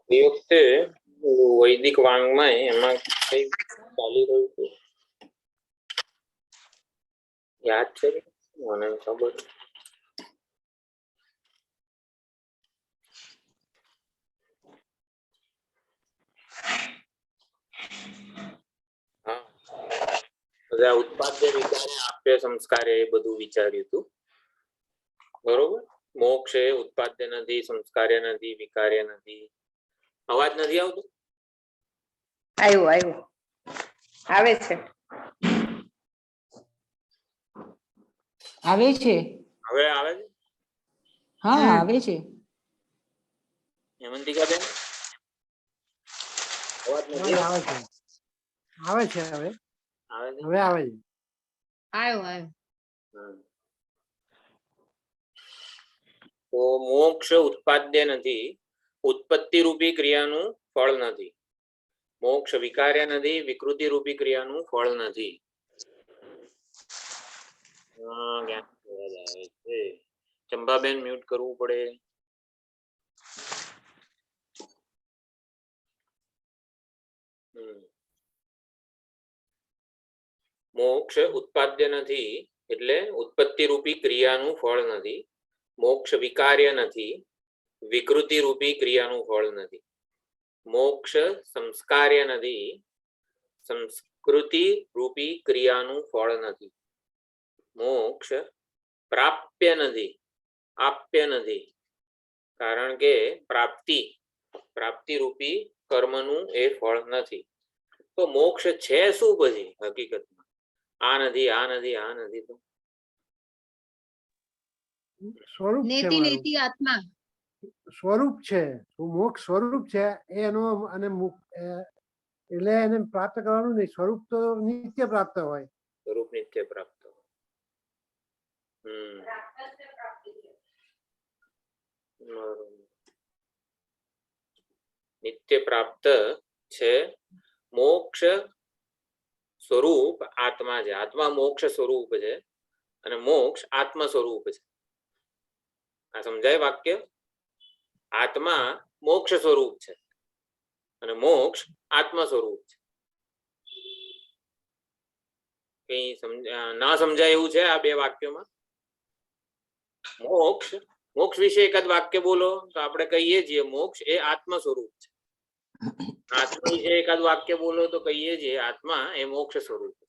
વખતે વૈદિક વાંગમાં એમાં કઈ ચાલી રહ્યું છે યાદ છે મને ખબર હા બધા ઉત્પાદ્ય વિચારે આપ્ય સંસ્કારે એ બધું વિચાર્યું હતું બરોબર મોક્ષ એ ઉત્પાદ્ય નથી સંસ્કાર્ય નથી વિકાર્ય નથી અવાજ નથી આવતો આવ્યો આવે છે આવે છે હવે આવે છે હા આવે છે હેમંતિકાબેન અવાજ નથી આવે છે હવે આવે છે આવે છે આવ્યો તો મોક્ષ ઉત્પાદ્ય નથી ઉત્પત્તિ રૂપી ક્રિયાનું ફળ નથી મોક્ષ વિકાર્ય નથી વિકૃતિ રૂપી ક્રિયાનું ફળ નથી ચંપાબેન મ્યુટ કરવું પડે મોક્ષ ઉત્પાદ્ય નથી એટલે ઉત્પત્તિ રૂપી ક્રિયાનું ફળ નથી મોક્ષ વિકાર્ય નથી વિકૃતિ રૂપી ક્રિયાનું ફળ નથી મોક્ષ સંસ્કાર્ય નથી સંસ્કૃતિ રૂપી ક્રિયાનું ફળ નથી મોક્ષ પ્રાપ્ય નથી આપ્ય નથી કારણ કે પ્રાપ્તિ રૂપી કર્મનું એ ફળ નથી તો મોક્ષ છે શું પછી હકીકતમાં આ નથી આ નથી આ નથી તો સ્વરૂપ છે નેતિ આત્મા સ્વરૂપ છે મોક્ષ સ્વરૂપ છે એનો અને એટલે એને પ્રાપ્ત કરવાનું નહીં સ્વરૂપ તો નિત્ય પ્રાપ્ત હોય સ્વરૂપ નિત્ય પ્રાપ્ત નિત્ય પ્રાપ્ત છે મોક્ષ સ્વરૂપ આત્મા છે આત્મા મોક્ષ સ્વરૂપ છે અને મોક્ષ આત્મ સ્વરૂપ છે આ સમજાય વાક્ય આત્મા મોક્ષ સ્વરૂપ છે અને મોક્ષ આત્મ સ્વરૂપ છે કઈ ના સમજાય એવું છે આ બે વાક્યોમાં મોક્ષ વિશે એકાદ વાક્ય બોલો તો આપણે કહીએ છીએ મોક્ષ એ આત્મ સ્વરૂપ છે આત્મા વિશે એકાદ વાક્ય બોલો તો કહીએ છીએ આત્મા એ મોક્ષ સ્વરૂપ છે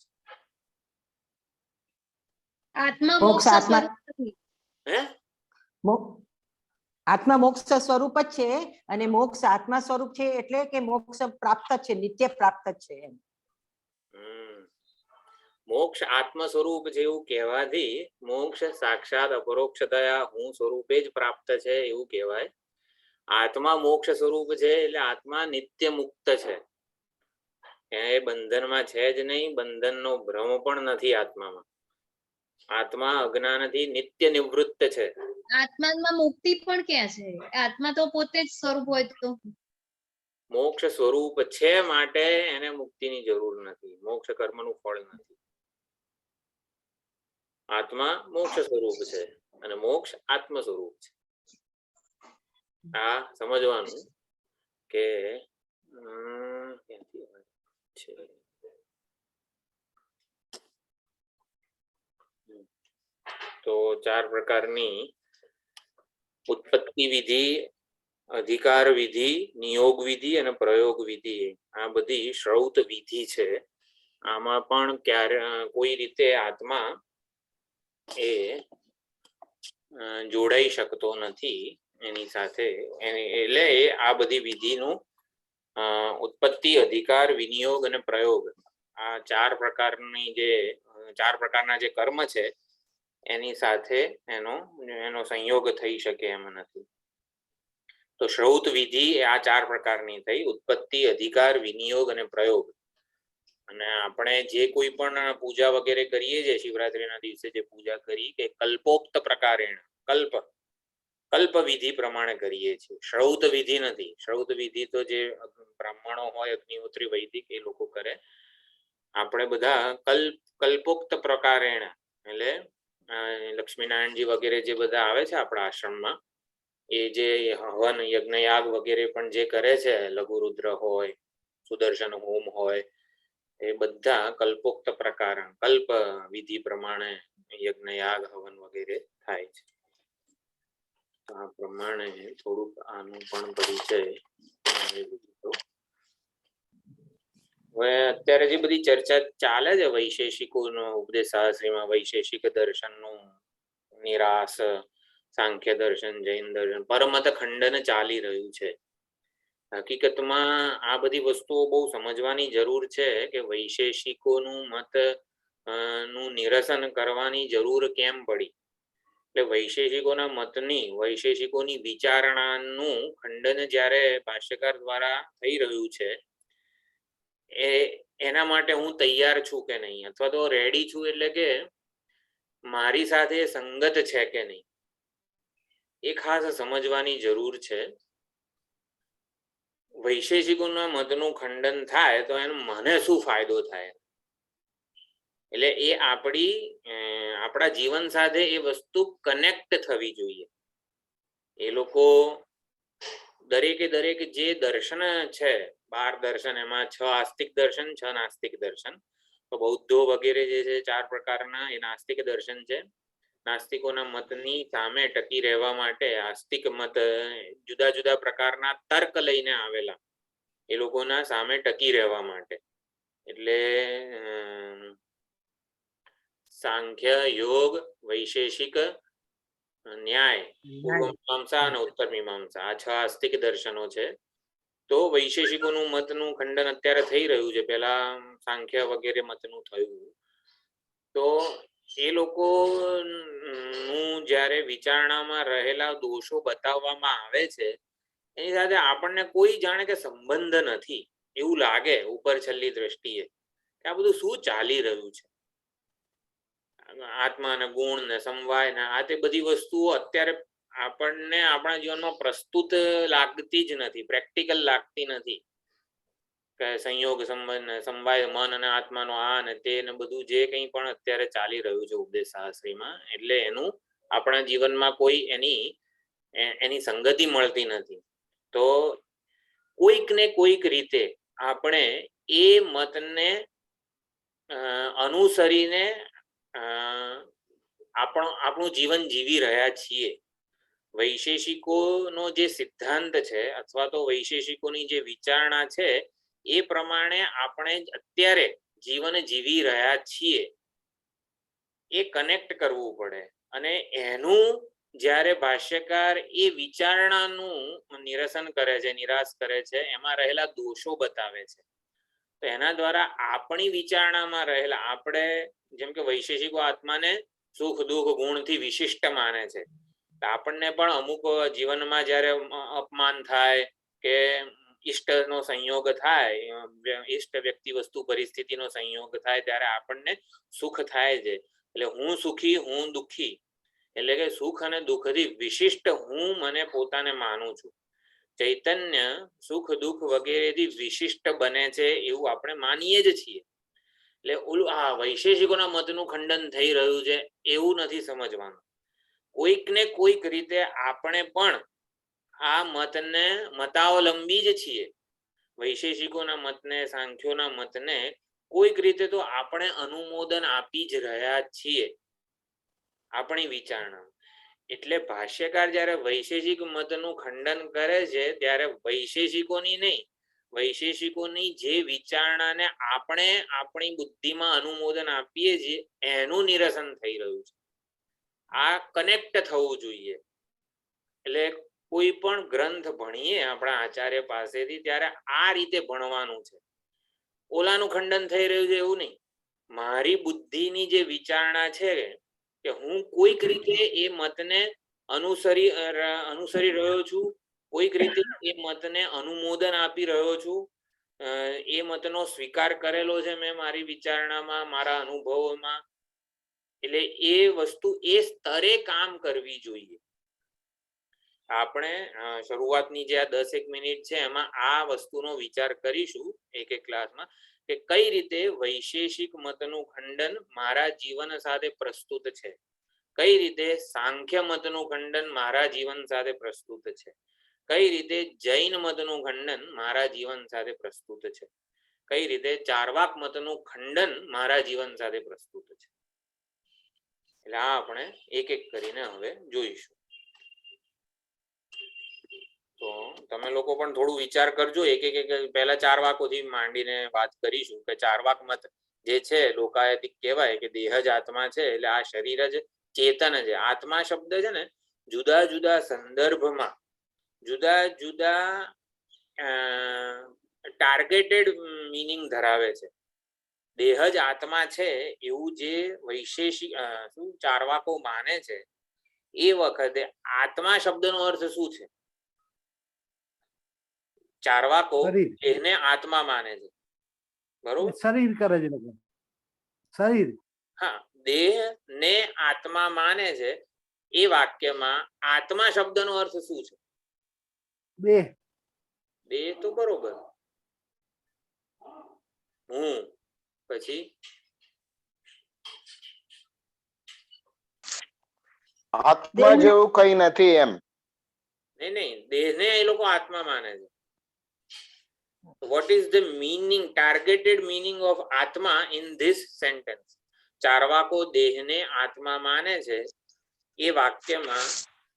આત્મા મોક્ષ આત્મા હે આત્મા મોક્ષ સ્વરૂપ જ છે અને મોક્ષ આત્મા સ્વરૂપ છે એટલે કે મોક્ષ પ્રાપ્ત છે નિત્ય પ્રાપ્ત છે એમ મોક્ષ આત્મ સ્વરૂપ છે એવું કહેવાથી મોક્ષ સાક્ષાત અપરોક્ષતયા હું સ્વરૂપે જ પ્રાપ્ત છે એવું કહેવાય આત્મા મોક્ષ સ્વરૂપ છે એટલે આત્મા નિત્ય મુક્ત છે એ બંધનમાં છે જ નહીં બંધનનો ભ્રમ પણ નથી આત્મામાં આત્મા અજ્ઞાનથી નિત્ય નિવૃત્ત છે આત્મામાં મુક્તિ પણ ક્યાં છે આત્મા તો પોતે જ સ્વરૂપ હોય તો મોક્ષ સ્વરૂપ છે માટે એને મુક્તિની જરૂર નથી મોક્ષ કર્મનું ફળ નથી આત્મા મોક્ષ સ્વરૂપ છે અને મોક્ષ આત્મ સ્વરૂપ છે આ સમજવાનું કે ક્યાંથી આવે છે? તો 4 પ્રકારની ઉત્પત્તિ વિધિ, અધિકાર વિધિ, નિયોગ વિધિ અને પ્રયોગ વિધિ, આ બધી શ્રૌત વિધિ છે. આમાં પણ કોઈ રીતે આત્મા એ જોડાઈ શકતો નથી એની સાથે, એટલે આ બધી વિધિનું ઉત્પત્તિ, અધિકાર, વિનિયોગ અને પ્રયોગ, આ 4 પ્રકારના જે કર્મ છે એની સાથે એનો સંયોગ થઈ શકે એમ નથી. તો શ્રૌત વિધિ આ 4 પ્રકારની થઈ: ઉત્પત્તિ, અધિકાર, વિનિયોગ અને પ્રયોગ. અને આપણે જે કોઈ પણ પૂજા વગેરે કરીએ છીએ, શિવરાત્રીના દિવસે જે પૂજા કરી કે કલ્પોક્ત પ્રકારેણ, કલ્પ વિધિ પ્રમાણે કરીએ છીએ, શ્રૌત વિધિ નથી. શ્રૌત વિધિ તો જે બ્રાહ્મણો હોય, અગ્નિહોત્રી, વૈદિક, એ લોકો કરે. આપણે બધા કલ્પોક્ત પ્રકારેણ, એટલે લક્ષ્મીનારાયણજી વગેરે જે બધા આવે છે આપણા આશ્રમમાં, એ જે હવન, યજ્ઞયાગ વગેરે પણ જે કરે છે, લઘુરુદ્ર હોય, સુદર્શન હોમ હોય, એ બધા કલ્પોક્ત પ્રકાર, કલ્પ વિધિ પ્રમાણે યજ્ઞયાગ, હવન વગેરે થાય છે. આ પ્રમાણે થોડુંક આનું પણ પરિચય. હવે અત્યારે જે બધી ચર્ચા ચાલે છે વૈશેષિકોનો ઉપદેશ શાસ્ત્રીમાં, વૈશેષિક દર્શનનું નિરાશ, સાંખ્ય દર્શન, જૈન દર્શન, પરમત ખંડન ચાલી રહ્યું છે. હકીકતમાં આ બધી વસ્તુઓ બહુ સમજવાની જરૂર છે કે વૈશેષિકોનું મત નું નિરસન કરવાની જરૂર કેમ પડી. એટલે વૈશેષિકોના મતની, વૈશેષિકોની વિચારણાનું ખંડન જ્યારે ભાષ્યકાર દ્વારા થઈ રહ્યું છે, એના માટે હું તૈયાર છું કે નહીં, અથવા તો રેડી છું એટલે કે મારી સાથે સંગત છે કે નહીં, એ ખાસ સમજવાની જરૂર છે. વૈશેષિકોના મતનું ખંડન થાય તો એનો મને શું ફાયદો થાય, એટલે એ આપણા જીવન સાથે એ વસ્તુ કનેક્ટ થવી જોઈએ. એ લોકો દરેકે દરેક જે દર્શન છે, 12 દર્શન, એમાં 6 આસ્તિક દર્શન, 6 નાસ્તિક દર્શન. તો બૌદ્ધો વગેરે જે છે 4 પ્રકારના, એ નાસ્તિક દર્શન છે. નાસ્તિકોના મતની સામે ટકી રહેવા માટે આસ્તિક મત જુદા જુદા પ્રકારના તર્ક લઈને આવેલા, એ લોકોના સામે ટકી રહેવા માટે. એટલે સાંખ્ય, યોગ, વૈશેષિક, ન્યાય, પૂર્વ મીમાંસા અને ઉત્તર મીમાંસા, આ 6 આસ્તિક દર્શનો છે. તો વૈશેષિકોનું મતનું ખંડન અત્યારે થઈ રહ્યું છે, પેલા સાંખ્ય વગેરે મતનું થયું. તો એ લોકોનું જ્યારે વિચારણામાં રહેલા દોષો બતાવવામાં આવે છે, એની સાથે આપણને કોઈ જાણે કે સંબંધ નથી એવું લાગે ઉપર છેલ્લી દ્રષ્ટિએ, કે આ બધું શું ચાલી રહ્યું છે. આત્મા ને ગુણ ને સમવાય ને આ તે બધી વસ્તુઓ અત્યારે આપણને આપણા જીવનમાં પ્રસ્તુત લાગતી જ નથી, પ્રેક્ટિકલ લાગતી નથી. કે સંયોગ સંબંધ, સમવાય, મન અને આત્માનો આ ને તે ને બધું જે કંઈ પણ અત્યારે ચાલી રહ્યું છે ઉપદેશ શાસ્ત્રીમાં, એટલે એનું આપણા જીવનમાં કોઈ એની સંગતિ મળતી નથી. તો કોઈક ને કોઈક રીતે આપણે એ મતને અનુસરીને આપણું જીવન જીવી રહ્યા છીએ. વૈશેષિકોનો જે સિદ્ધાંત છે અથવા તો વૈશેષિકોની જે વિચારણા છે એ પ્રમાણે આપણે અત્યારે જીવન જીવી રહ્યા છીએ, એ કનેક્ટ કરવું પડે. અને એનું જ્યારે ભાષ્યકાર એ વિચારણાનું નિરસન કરે છે, નિરાશ કરે છે, એમાં રહેલા દોષો બતાવે છે, તો એના દ્વારા આપણી વિચારણામાં રહેલા, આપણે જેમ કે વૈશેષિકો આત્માને સુખ દુઃખ ગુણથી વિશિષ્ટ માને છે, આપણને પણ અમુક જીવનમાં જ્યારે અપમાન થાય કે ઈષ્ટનો સંયોગ થાય, ઈષ્ટ વ્યક્તિ વસ્તુ પરિસ્થિતિનો સંયોગ થાય, ત્યારે આપણને સુખ થાય છે. એટલે હું સુખી, હું દુઃખી, એટલે કે સુખ અને દુઃખથી વિશિષ્ટ હું મને પોતાને માનું છું. ચૈતન્ય સુખ દુઃખ વગેરેથી વિશિષ્ટ બને છે એવું આપણે માનીએ જ છીએ. એટલે ઓલું આ વૈશેષિકોના મતનું ખંડન થઈ રહ્યું છે એવું નથી સમજવાનું. કોઈક ને કોઈક રીતે આપણે પણ આ મતને મતાવલંબી જ છીએ. વૈશેષિકોના મતને, સાંખ્યોના મતને કોઈક રીતે તો આપણે અનુમોદન આપી જ રહ્યા છીએ આપણી વિચારણા. એટલે ભાષ્યકાર જ્યારે વૈશેષિક મતનું ખંડન કરે છે ત્યારે વૈશેષિકોની નહીં, વૈશેષિકોની જે વિચારણાને આપણે આપણી બુદ્ધિમાં અનુમોદન આપીએ છીએ એનું નિરસન થઈ રહ્યું છે. આ કનેક્ટ થવું જોઈએ. એટલે કોઈ પણ ગ્રંથ ભણીએ આપણા આચાર્ય પાસેથી ત્યારે આ રીતે ભણવાનું છે. ઓલાનું ખંડન થઈ રહ્યું છે એવું નહીં. મારી બુદ્ધિની જે વિચારણા છે કે હું કોઈક રીતે એ મતને અનુસરી રહ્યો છું, કોઈક રીતે એ મતને અનુમોદન આપી રહ્યો છું, એ મતનો સ્વીકાર કરેલો છે મેં મારી વિચારણામાં, મારા અનુભવોમાં. એટલે એ વસ્તુ એ સ્તરે કામ કરવી જોઈએ. આપણે શરૂઆતની જે આ 10 મિનિટ છે એમાં આ વસ્તુનો વિચાર કરીશું એક ક્લાસમાં કે કઈ રીતે વૈશેષિક મતનું ખંડન મારા જીવન સાથે પ્રસ્તુત છે, કઈ રીતે સાંખ્ય મતનું ખંડન મારા જીવન સાથે પ્રસ્તુત છે, કઈ રીતે જૈન મતનું ખંડન મારા જીવન સાથે પ્રસ્તુત છે, કઈ રીતે ચાર્વાક મતનું ખંડન મારા જીવન સાથે પ્રસ્તુત છે. એટલે આ આપણે એક એક કરીને હવે જોઈશું. તો તમે લોકો પણ થોડું વિચાર કરજો. એક પહેલા ચાર્વાકોથી માંડીને વાત કરીશું કે ચાર્વાક મત જે છે લોકાયતિક કહેવાય કે દેહ જ આત્મા છે, એટલે આ શરીર જ ચેતન છે. આત્મા શબ્દ છે ને જુદા જુદા સંદર્ભમાં જુદા જુદા ટાર્ગેટેડ મિનિંગ ધરાવે છે. દેહ જ આત્મા છે એવું જે વૈશેષિક ચાર્વાકો માને છે એ વખતે આત્મા શબ્દનો અર્થ શું છે? ચાર્વાકો દેહને આત્મા માને છે, બરોબર? શરીર કરે છે લોકો, શરીર. હા, દેહ ને આત્મા માને છે. એ વાક્યમાં આત્મા શબ્દનો અર્થ શું છે? દેહ. દેહ તો બરોબર. હું પછી આત્મા જેવું કઈ નથી એમ. નહીં, દેહને એ લોકો આત્મા માને છે. What is the meaning, targeted meaning of atma in this sentence? ચાર્વાકો દેહને આત્મા માને છે એ વાક્યમાં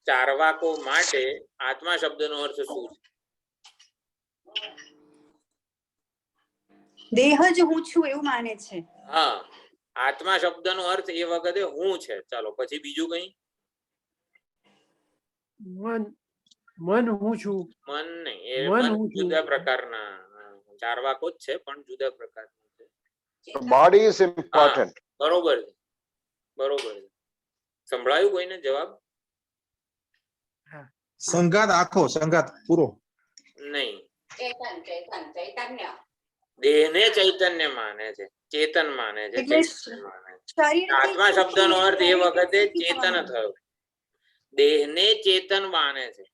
ચાર્વાકો માટે આત્મા શબ્દનો અર્થ શું છે? દેહ જ હું છું એવું માને છે. હા, આત્મા શબ્દનો અર્થ એ વખતે હું છે. ચાલો પછી બીજું કઈ? મન હું છું. મન નહીં, એ મન મન હું છું. જુદા પ્રકારના ચાર્વાકો જ છે પણ જુદા પ્રકારનું છે. Body is important. બરોબર છે, બરોબર છે. સંભળાયું કોઈને જવાબ? સંગાત આખો સંગાત પૂરો નહીં. ચૈતન્ય દેહને ચૈતન્ય માને છે, ચેતન માને છે, એટલે ચૈતન્ય માને છે. શરીરથી આત્મા શબ્દનો અર્થ એ વખતે શરીરથી ચેતન થવાનું. થયો. દેહને ચેતન માને છે.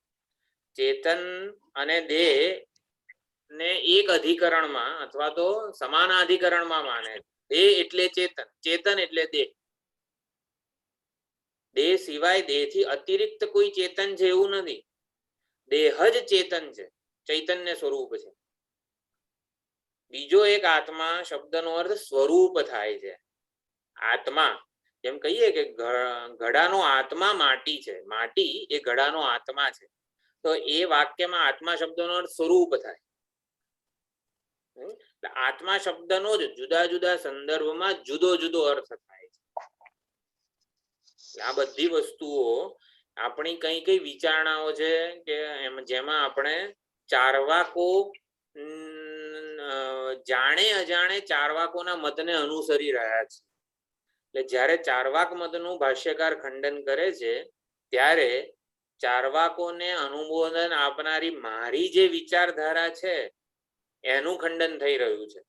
ચેતન અને દેહ ને એક અધિકરણમાં અથવા તો સમાનાધિકરણમાં માને છે. દેહ એટલે ચેતન, ચેતન એટલે દેહ. દેહ સિવાય દેહથી અતિરિક્ત કોઈ ચેતન છે એવું નથી. દેહ જ ચેતન છે, ચૈતન્ય સ્વરૂપ છે. બીજો એક આત્મા શબ્દનો અર્થ સ્વરૂપ થાય છે. આત્મા જેમ કહીએ કે ઘડાનો આત્મા માટી છે, માટી એ ઘડાનો આત્મા છે, તો એ વાક્યમાં આત્મા શબ્દનો અર્થ સ્વરૂપ થાય. આત્મા શબ્દનો જ જુદા જુદા સંદર્ભમાં જુદો જુદો અર્થ થાય છે. આ બધી વસ્તુઓ આપણી કઈ કઈ વિચારણાઓ છે કે જેમાં આપણે ચાર્વાકો જાણે અજાણે ચાર્વાકોના મતને અનુસરી રહ્યા છે. એટલે જ્યારે ચાર્વાક મતનું ભાષ્યકાર ખંડન કરે છે ત્યારે ચાર્વાકોને અનુમોદન આપનારી મારી જે વિચારધારા છે એનું ખંડન થઈ રહ્યું છે.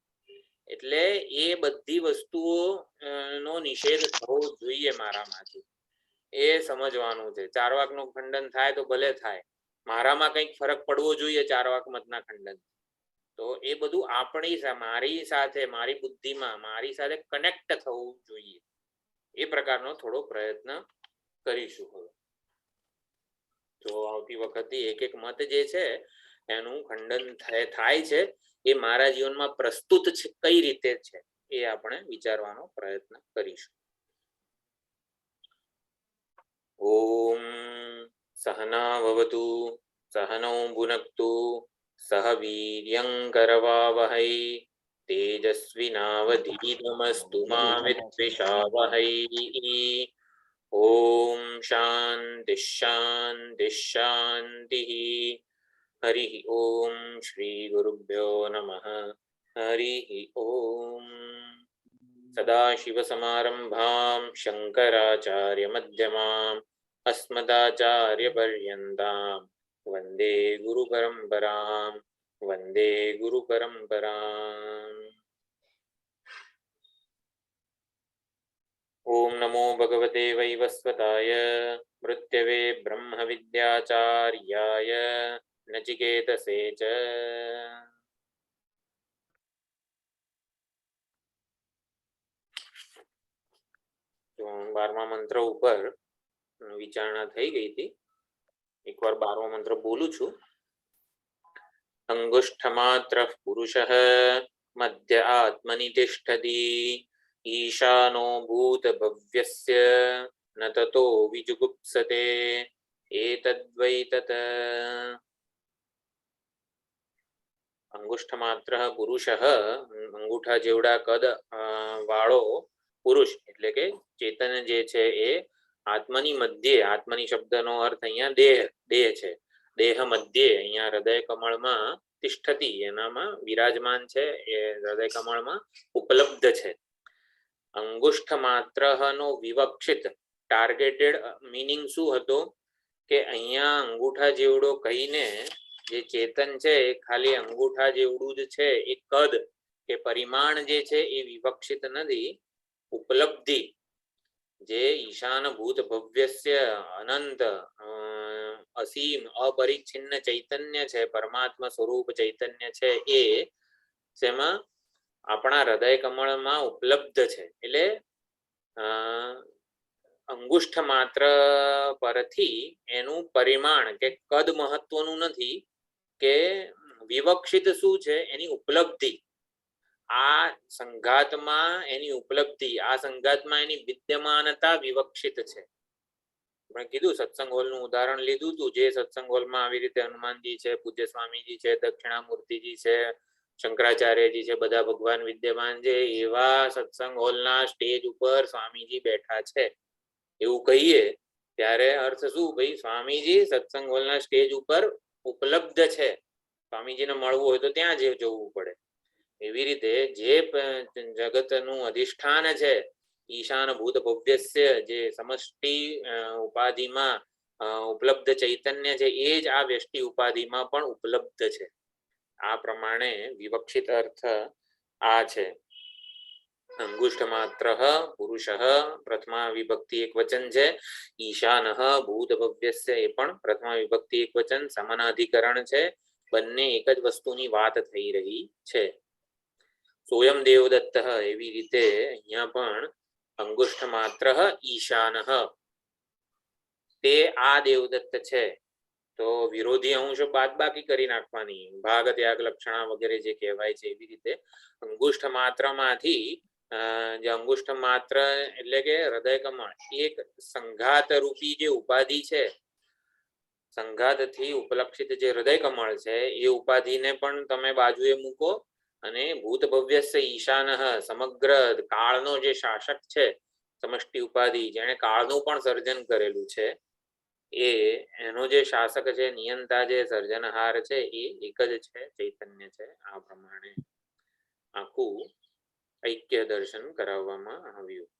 એટલે એ બધી વસ્તુઓ નો નિષેધ થવો જોઈએ મારામાંથી. એ સમજવાનું છે. ચાર્વાક નું ખંડન થાય તો ભલે થાય, મારામાં કંઈક ફરક પડવો જોઈએ ચાર્વાક મતના ખંડન. તો એ બધું આપણી મારી સાથે, મારી બુદ્ધિમાં મારી સાથે કનેક્ટ થવું જોઈએ. એ પ્રકારનો થોડો પ્રયત્ન કરીશું હવે. તો આવતી વખતે એક એક મત જે છે એનું ખંડન થાય છે એ મારા જીવનમાં પ્રસ્તુત છે કઈ રીતે છે એ આપણે વિચારવાનો પ્રયત્ન કરીશું. ઓમ સહના ભવતુ સહનૌ ભુનક્તુ સહ વીર્યં કરવાવહૈ તેજસ્વિનાવધીતમસ્તુ મા વિદ્વિષાવહૈ. ઓમ શાંતિ શાંતિ શાંતિ. હરિ ઓમ શ્રી ગુરુભ્યો નમઃ. હરિ ઓમ. સદાશિવસમારંભાં શંકરાચાર્યમધ્યમાम् अस्मदाचार्यपर्यन्तां वन्दे गुरुपरम्परां वन्दे गुरुपरम्पराम्. ॐ नमो भगवते वैवस्वताय मृत्यवे ब्रह्मविद्याचार्याय नचिकेतसे च. 12મા મંત્ર ઉપર વિચારણા થઈ ગઈ હતી. એકવાર 12મો મંત્ર બોલું છું. અંગુષ્ઠમાત્ર પુરુષઃ મધ્ય આત્મનિ તિષ્ઠતિ ઈશાનો ભૂત ભવ્યસ્ય ન તતો વિજુગુપ્સતે એતદ્વૈ તત. અંગુષ્ઠમાત્ર પુરુષઃ અંગૂઠા જેવડા કદ વાળો પુરુષ એટલે કે ચેતન જે છે એ આત્મની મધ્યે, આત્મની શબ્દનો અર્થ અહીંયા દેહ છે. દેહ મધ્યે અહીંયા હૃદય કમળમાં તિષ્ઠતિ એનામાં વિરાજમાન છે, એ હૃદય કમળમાં ઉપલબ્ધ છે. અંગુષ્ઠ માત્ર નો વિવક્ષિત ટાર્ગેટેડ મિનિંગ શું હતો કે અહીંયા અંગૂઠા જેવડો કહીને જે ચેતન છે એ ખાલી અંગૂઠા જેવડું જ છે, એ કદ કે પરિમાણ જે છે એ વિવક્ષિત નથી. ઉપલબ્ધિ જે ઈશાન ભૂત ભવ્યસ્ય અનંત અસીમ અપરિચ્છિન્ન ચૈતન્ય છે, પરમાત્મા સ્વરૂપ ચૈતન્ય છે, એ જેમાં આપણા હૃદય કમળમાં ઉપલબ્ધ છે. એટલે અંગુષ્ઠ માત્ર પરથી એનું પરિમાણ કે કદ મહત્વનું નથી, કે વિવક્ષિત શું છે એની ઉપલબ્ધિ. આ સંઘાતમાં એની ઉપલબ્ધિ, આ સંઘાતમાં એની વિદ્યમાનતા વિવક્ષિત છે. આપણે કીધું સત્સંગ હોલ નું ઉદાહરણ લીધું હતું. જે સત્સંગ હોલમાં આવી રીતે હનુમાનજી છે, પૂજ્ય સ્વામીજી છે, દક્ષિણામૂર્તિજી છે, શંકરાચાર્યજી છે, બધા ભગવાન વિદ્યમાન છે, એવા સત્સંગ હોલના સ્ટેજ ઉપર સ્વામીજી બેઠા છે એવું કહીએ ત્યારે અર્થ શું? ભાઈ સ્વામીજી સત્સંગ હોલના સ્ટેજ ઉપર ઉપલબ્ધ છે, સ્વામીજીને મળવું હોય તો ત્યાં જ જવું પડે. એવી રીતે જે જગતનું અધિષ્ઠાન છે ઈશાન ભૂત ભવ્યસ્ય, જે સમષ્ટિ ઉપાધિમાં ઉપલબ્ધ ચૈતન્ય છે, એ જ આ વ્યષ્ટિ ઉપાધિમાં પણ ઉપલબ્ધ છે. આ પ્રમાણે વિવક્ષિત અર્થ આ છે. અંગુષ્ઠ માત્ર પુરુષ પ્રથમા વિભક્તિ એક વચન છે. ઈશાન ભૂત ભવ્યસ્ય એ પણ પ્રથમા વિભક્તિ એક વચન, સમાનાધિકરણ છે. બંને એક જ વસ્તુની વાત થઈ રહી છે. સોયમ દેવદત્ત, એવી રીતે અહીંયા પણ અંગુષ્ઠ માત્ર ઈશાન, તે આ દેવદત્ત છે. તો વિરોધી અંશ બાદબાકી કરી નાખવાની, ભાગ ત્યાગ લક્ષણા વગેરે જે કહેવાય છે એવી રીતે અંગુષ્ઠ માત્ર માંથી જે અંગુષ્ઠ માત્ર એટલે કે હૃદય કમળ એક સંઘાત રૂપી જે ઉપાધિ છે, સંઘાતથી ઉપલક્ષિત જે હૃદય કમળ છે એ ઉપાધિને પણ તમે બાજુએ મૂકો અને ભૂત ભવ્યસ્ય ઈશાન, સમગ્ર કાળનો જે શાસક છે, સમષ્ટિ ઉપાધિ જેણે કાળનું પણ સર્જન કરેલું છે, એનો જે શાસક છે, નિયંતા જે સર્જનહાર છે, એ એક જ છે, ચૈતન્ય છે. આ પ્રમાણે આખું ઐક્ય દર્શન કરાવવામાં આવ્યું.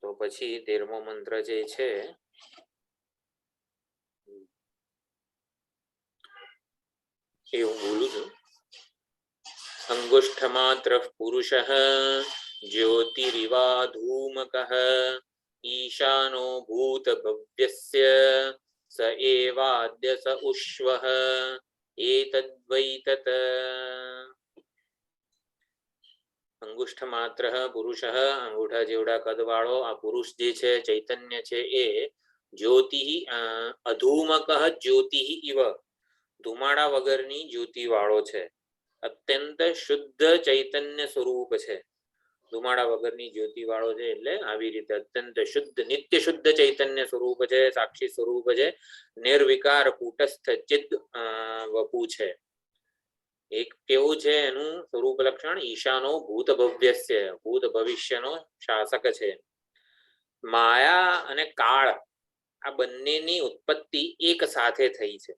તો પછી 13મો મંત્ર જે છે એ હું બોલું છું. અંગુષ્ઠ માત્ર પુરુષ જ્યોતિરિવા ધૂમકઃ ઈશાનો ભૂત ભવ્યસ્ય સ એવાદ્ય સ ઉષ્વઃ એતદ્વૈ તત. અંગુષ્ઠ માત્ર પુરુષ, અંગૂઠા જેવડા કદવાળો આ પુરુષ જે છે, ચૈતન્ય છે, એ જ્યોતિ અધૂમક જ્યોતિ ઇવ ધુમાડા વગરની જ્યોતિ વાળો છે. અત્યંત શુદ્ધ ચૈતન્ય સ્વરૂપ છે. ધુમાડા વગરની જ્યોતિ વાળો છે એટલે આવી રીતે અત્યંત શુદ્ધ નિત્ય શુદ્ધ ચૈતન્ય સ્વરૂપ છે, સાક્ષી સ્વરૂપ છે, નિર્વિકાર કુટસ્થ ચિદ વપુ છે. એક કેવું છે એનું સ્વરૂપ લક્ષણ? ઈશાનો ભૂત ભવ્યસ્ય ભૂત ભવિષ્યનો શાસક છે. માયા અને કાળ આ બંનેની ઉત્પત્તિ એક સાથે થઈ છે.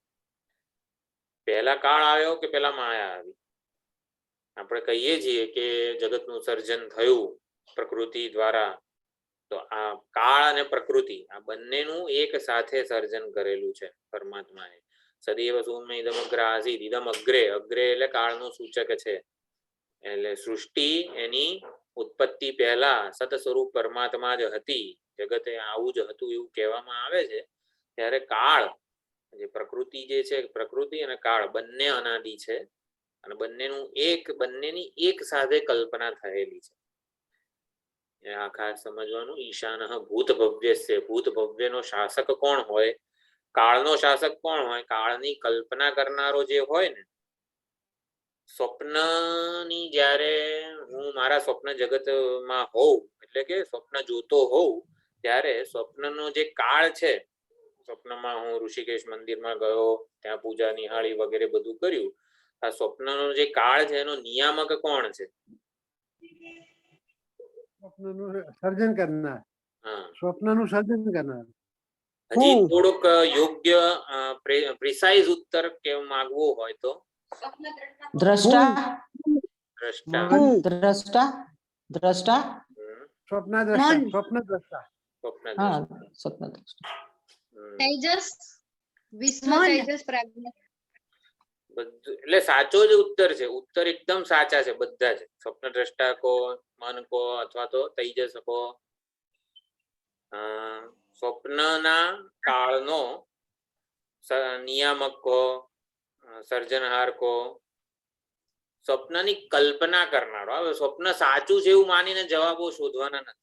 પહેલા કાળ આવ્યો કે પહેલા માયા આવી? આપણે કહીએ છીએ કે જગતનું સર્જન થયું પ્રકૃતિ દ્વારા, તો આ કાળ અને પ્રકૃતિ આ બંનેનું એક સાથે સર્જન કરેલું છે પરમાત્માએ. સદૈવ સૌમ્ય ઇદમ અગ્ર આસીત. ઇદમ અગ્રે, અગ્રે એટલે કાળનું સૂચક છે. એટલે સૃષ્ટિ એની ઉત્પત્તિ પહેલા સત સ્વરૂપ પરમાત્મા જ હતી, જગતે આવું જ હતું એવું કહેવામાં આવે છે. ત્યારે કાળ જે પ્રકૃતિ જે છે, પ્રકૃતિ અને કાળ બંને અનાદિ છે અને બંનેની એક સાથે કલ્પના થયેલી છે. આ ખાસ સમજવાનું. ઈશાન ભૂત ભવ્યસ્ય ભૂત ભવ્યનો શાસક કોણ હોય? કાળનો શાસક કોણ હોય? કાળની કલ્પના કરનારો જે હોય ને, સ્વપ્નની જ્યારે હું મારા સ્વપ્ન જગતમાં હોઉં એટલે કે સ્વપ્ન જોતો હોઉં ત્યારે સ્વપ્નનો જે કાળ છે, સ્વપ્નમાં હું ઋષિકેશ મંદિરમાં ગયો, ત્યાં પૂજા નિહાળી વગેરે બધું કર્યું, આ સ્વપ્નનો જે કાળ છે એનો નિયામક કોણ છે? સ્વપ્નનું સર્જન કરનાર, હા, સ્વપ્નનું સર્જન કરનાર. હજી થોડુંક યોગ્ય પ્રિસાઇઝ ઉત્તર કેમ માંગવો હોય તો દ્રષ્ટા, દ્રષ્ટા. દ્રષ્ટા, દ્રષ્ટા. સ્વપ્ન દ્રષ્ટા, સ્વપ્ન દ્રષ્ટા. સ્વપ્ન હા, દ્રષ્ટા. સ્વપ્ન દ્રષ્ટા. તેજસ, વિશ્વ મન. તેજસ પ્રાજ્ઞ. બધું એટલે સાચો જ ઉત્તર છે. ઉત્તર એકદમ સાચા છે બધા જ. સ્વપ્ન દ્રષ્ટા કો, મન કો અથવા તો તૈજસ કો, સ્વપ્નના કાળનો નિયામક કો, સર્જનહાર કો, સ્વપ્નની કલ્પના કરનારો. હવે સ્વપ્ન સાચું છે એવું માનીને જવાબો શોધવાના નથી.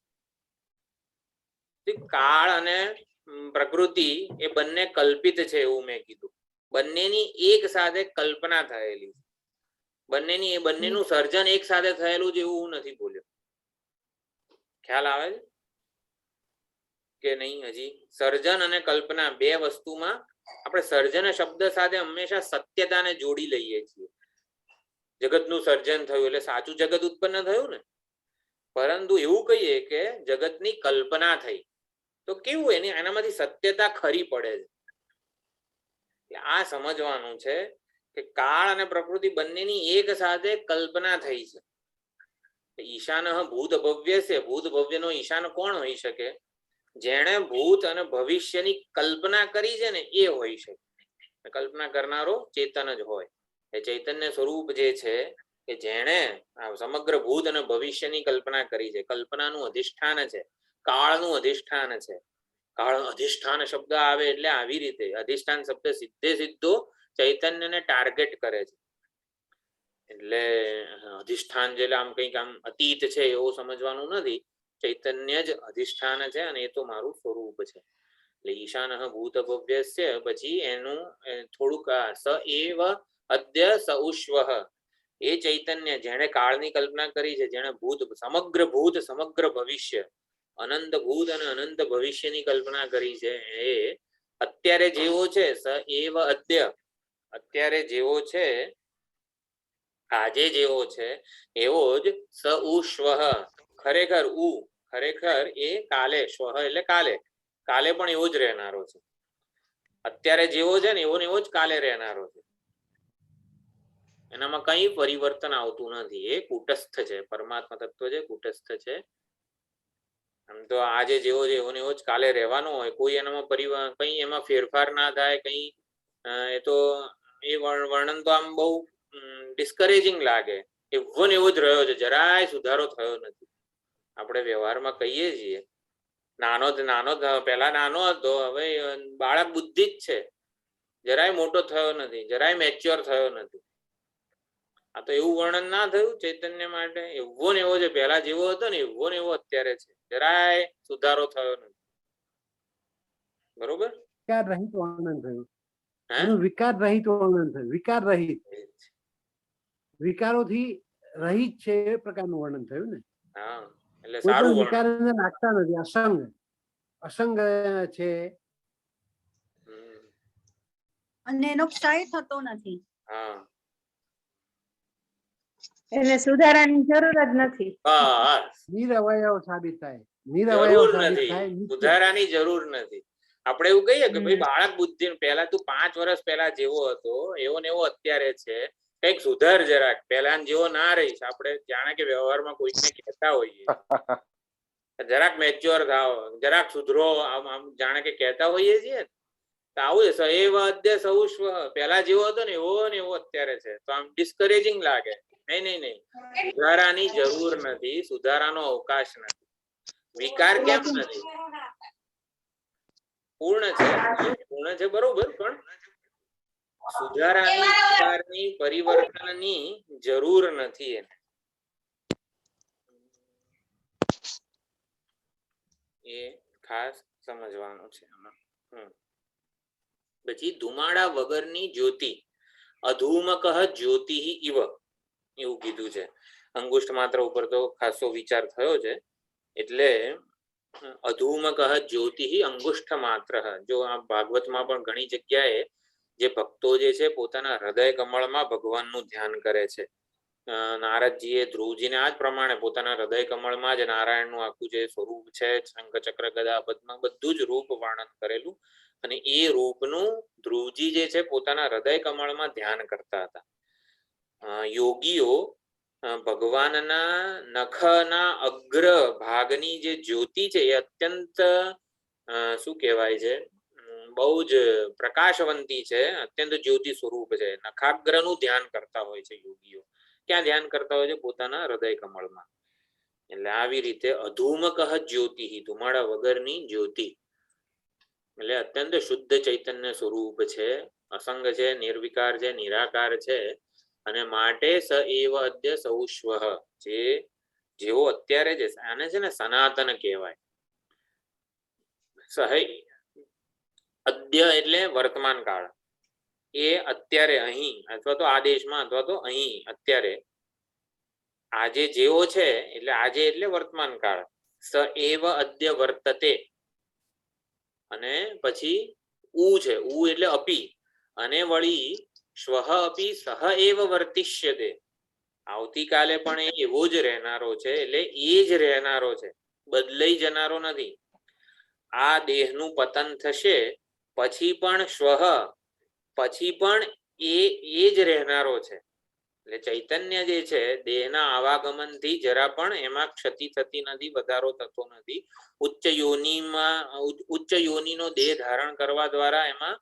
કાળ અને પ્રકૃતિ એ બંને કલ્પિત છે એવું મેં કીધું. બંનેની એક સાથે કલ્પના થયેલી છે. બંનેનું સર્જન એક સાથે થયેલું છે એવું હું નથી બોલ્યો. ખ્યાલ આવે છે કે નહીં? હજી સર્જન અને કલ્પના બે વસ્તુમાં આપણે સર્જન શબ્દ સાથે હંમેશા સત્યતાને જોડી લઈએ છીએ. જગતનું સર્જન થયું એટલે સાચું જગત ઉત્પન્ન થયું ને. પરંતુ એવું કહીએ કે જગતની કલ્પના થઈ તો કેવું એનામાંથી સત્યતા ખરી પડે છે. આ સમજવાનું છે કે કાળ અને પ્રકૃતિ બંનેની એક સાથે કલ્પના થઈ છે. ઈશાન ભૂત ભવ્ય છે. ભૂત ભવ્યનો ઈશાન કોણ હોઈ શકે? જેણે ભૂત અને ભવિષ્યની કલ્પના કરી છે ને એ હોઈ શકે. કલ્પના કરનારો ચેતન જ હોય. એ ચૈતન્ય સ્વરૂપ જે છે કે જેણે સમગ્ર ભૂત અને ભવિષ્યની કલ્પના કરી છે. કલ્પનાનું અધિષ્ઠાન છે, કાળનું અધિષ્ઠાન છે. કાળ અધિષ્ઠાન શબ્દ આવે એટલે આવી રીતે અધિષ્ઠાન શબ્દ સીધો ચૈતન્યને ટાર્ગેટ કરે છે. એટલે અધિષ્ઠાન જે આમ કંઈક આમ અતીત છે એવું સમજવાનું નથી. ચૈતન્ય જ અધિષ્ઠાન છે અને એ તો મારું સ્વરૂપ છે. એટલે ઈશાન ભૂત ભવ્યસ્ય પછી એનું થોડુંક સ એવ અદ્ય સ ઉષ્વ, એ ચૈતન્ય જેણે કાળની કલ્પના કરી છે, જેણે સમગ્ર ભૂત સમગ્ર ભવિષ્ય અનંત ભૂત અને અનંત ભવિષ્યની કલ્પના કરી છે, એ અત્યારે જેવો છે સ એવ અદ્ય, અત્યારે જેવો છે, આજે જેવો છે એવો જ સ ઉષ્વ, ખરેખર ખરેખર એ કાલે, શ્વહ એટલે કાલે, કાલે પણ એવો જ રહેનારો છે. અત્યારે જેવો છે ને એવો જ કાલે રહેનારો છે. એનામાં કઈ પરિવર્તન આવતું નથી. એ કુટસ્થ છે. પરમાત્મા તત્વ છે, કુટસ્થ છે. આમ તો આજે જેવો છે એવો જ કાલે રહેવાનો હોય. કોઈ એનામાં કઈ એમાં ફેરફાર ના થાય કઈ. એ તો એ વર્ણન તો આમ બહુ ડિસ્કરેજિંગ લાગે. એવો ને એવો જ રહ્યો છે, જરાય સુધારો થયો નથી. આપણે વ્યવહારમાં કહીએ છીએ નાનો પહેલા નાનો હતો, હવે બાળક બુદ્ધિ જ છે, જરાય મોટો થયો નથી, જરાય મેચ્યોર થયો નથી. આ તો એવું વર્ણન ના થયું ચૈતન્ય માટે. એવો ને એવો છે, પહેલા જેવો હતો ને એવો અત્યારે છે, જરાય સુધારો થયો નથી. બરોબર. વિકાર રહિત વર્ણન થયું. હે? એનું વિકાર રહિત વર્ણન થયું. વિકાર રહિત, વિકારોથી રહિત છે એ પ્રકારનું વર્ણન થયું ને. હા, એટલે કોઈ સારું પણ વર્ણન. વિકાર એને લાગતા નથી. અસંગ, અસંગ છે. હમ. અને એનો ક્ષય થતો નથી. હા, એને સુધારાની જરૂર જ નથી. બસ. નિરવયવ સાબિત થાય. નિરવયવ જરૂર સાબિત નથી, થાય. નિત્ય. સુધારાની જરૂર નથી. આપણે એવું કહીએ કે ભાઈ હમ. બાળક બુદ્ધિ પહેલા તું 5 વર્ષ પહેલા જેવો હતો એવો ને એવો અત્યારે છે, કઈક સુધાર જરાક, પહેલા જેવો ના રહીશ. આપણે જાણે કે વ્યવહારમાં કોઈકને કહેતા હોઈએ જરાક મેચ્યોર થાવ, જરાક સુધરો, આમ આમ જાણે કે કહેતા હોઈએ છીએ ને. તો આવું છે સએવ અદ્ય સૌષ્વ, પહેલા જેવો હતો ને એવો અત્યારે છે. તો આમ ડિસ્કરેજિંગ લાગે. નહીં નહીં નહીં, સુધારાની જરૂર નથી, સુધારાનો અવકાશ નથી. વિકાર કેમ નથી? પૂર્ણ છે બરોબર, પણ સુધારાની, વિકારની, પરિવર્તનની જરૂર નથી એને. એ ખાસ સમજવાનું છે આમાં. પછી ધુમાડા વગરની જ્યોતિ, અધૂમકઃ જ્યોતિ ઇવ, એવું કીધું છે. અંગુષ્ઠ માત્ર ઉપર તો ખાસો વિચાર થયો છે. એટલે અધૂમકઃ જ્યોતિ અંગુષ્ઠ માત્ર. જો આ ભાગવતમાં પણ ઘણી જગ્યાએ જે ભક્તો જે છે પોતાના હૃદય કમળમાં ભગવાનનું ધ્યાન કરે છે. નારદજીએ ધ્રુવજીને આ જ પ્રમાણે પોતાના હૃદય કમળમાં જ નારાયણનું આખું જે સ્વરૂપ છે, શંખ ચક્ર ગદા પદ્મ, બધું જ રૂપ વર્ણન કરેલું. અને એ રૂપનું ધ્રુવજી જે છે પોતાના હૃદય કમળમાં ધ્યાન કરતા હતા. યોગીઓ ભગવાનના નખના અગ્ર ભાગની જે જ્યોતિ છે એ અત્યંત શું કહેવાય છે, બહુ જ પ્રકાશવંતી છે, અત્યંત જ્યોતિ સ્વરૂપ છે. નખાગ્રનું ધ્યાન કરતા હોય છે યોગીઓ. ક્યાં ધ્યાન કરતા હોય છે? પોતાના હૃદય કમળમાં. એટલે આવી રીતે અધૂમકઃ જ્યોતિ, ધુમાડા વગરની જ્યોતિ, એટલે અત્યંત શુદ્ધ ચૈતન્ય સ્વરૂપ છે, અસંગ છે, નિર્વિકાર છે, નિરાકાર છે. અને માટે સ એવ અદ્ય સૌષ્વ, જે જેવો અત્યારે છે આને છે ને સનાતન કહેવાય. સહૈ અદ્ય એટલે વર્તમાન કાળ, એ અત્યારે અહીં અથવા તો આ દેશમાં અથવા તો અહીં અત્યારે આજે જેવો છે, એટલે આજે એટલે વર્તમાન કાળ. સ એવ અદ્ય વર્તતે, અને પછી ઉ છે, ઉ એટલે અપી, અને વળી શ્વઃ અપી સહ એવ વર્તિષ્યતે, આવતીકાલે પણ એ એવો જ રહેનારો છે. એટલે એ જ રહેનારો છે, બદલાઈ જનારો નથી. આ દેહનું પતન થશે પછી પણ શ્વઃ, પછી પણ એ જ રહેનારો છે. એટલે ચૈતન્ય જે છે દેહના આવાગમનથી જરા પણ એમાં ક્ષતિ થતી નથી, વધારો થતો નથી. ઉચ્ચ યોનિનો દેહ ધારણ કરવા દ્વારા એમાં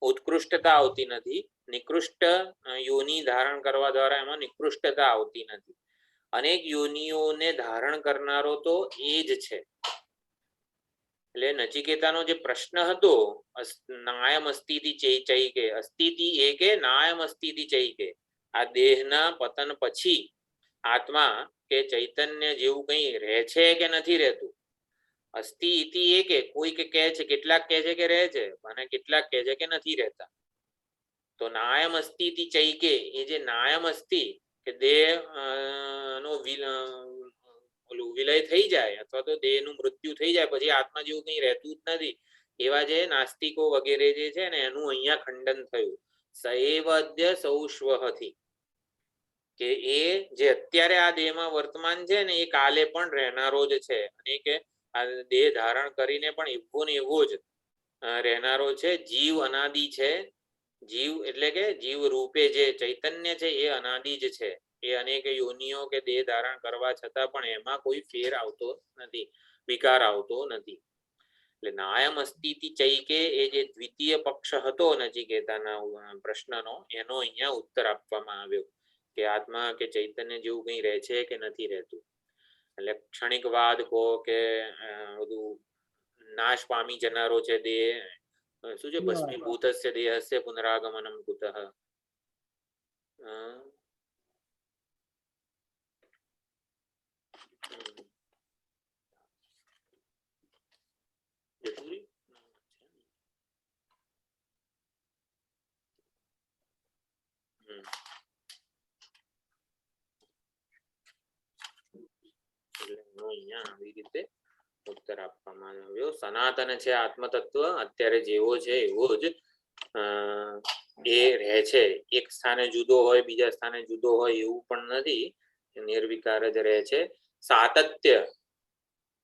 ઉત્કૃષ્ટતા આવતી નથી, નિકૃષ્ટ યોનિ ધારણ કરવા દ્વારા એમાં નિકૃષ્ટતા આવતી નથી. અનેક યોનિઓને ધારણ કરનારો તો એ જ છે. એટલે નચિકેતાનો જે પ્રશ્ન હતો, નાયમ અસ્તિતિ ચૈકે, અસ્તિતિ એકે નાયમ અસ્તિતિ ચૈકે, આ દેહના પતન પછી આત્મા કે ચૈતન્ય જેવું કંઈ રહે છે કે નથી રહેતું? અસ્તિ ઇતિ એકે, કોઈક કહે છે, કેટલાક કહે છે કે રહે છે, અને કેટલાક કહે છે કે નથી રહેતા. તો નાયમ અસ્તિતિ ચૈકે, એ જે નાયમ અસ્તિ કે દેહ નો ઓલું વિલય થઈ જાય અથવા તો દેહનું મૃત્યુ થઈ જાય પછી આત્મા જેવું કંઈ રહેતું જ નથી, એવા જે નાસ્તિકો વગેરે જે છે ને એનું અહીંયા ખંડન થયું. સએવ અદ્ય સૌષ્વહથી, કે એ જે અત્યારે આ દેહમાં વર્તમાન છે ને એ કાલે પણ રહેનારો જ છે, અને કે આ દેહ ધારણ કરીને પણ એવો ને એવો જ રહેનારો છે. જીવ અનાદિ છે, જીવ એટલે કે જીવ રૂપે જે ચૈતન્ય છે એ અનાદિ જ છે. એ અનેક યોનિઓ કે દેહ ધારણ કરવા છતાં પણ એમાં કોઈ ફેર આવતો નથી, વિકાર આવતો નથી. એટલે નાયમ અસ્તિતિ ચૈકે, એ જે દ્વિતીય પક્ષ હતો નચિકેતાના પ્રશ્નનો, એનો અહીંયા ઉત્તર આપવામાં આવ્યો કે આત્મા કે ચૈતન્ય જેવું કંઈ રહે છે કે નથી રહેતું. એટલે ક્ષણિકવાદ કહો કે બધું નાશ પામી જનારો છે દેહ, શું છે, ભસ્મીભૂતસ્ય દેહસ્ય પુનરાગમનમ કુતઃ. હમ. એટલે એનો અહીંયા આવી રીતે ઉત્તર આપવામાં આવ્યો. સનાતન છે આત્મતત્વ, અત્યારે જેવો છે એવો જ એ રહે છે. એક સ્થાને જુદો હોય બીજા સ્થાને જુદો હોય એવું પણ નથી, નિર્વિકાર જ રહે છે. સાતત્ય,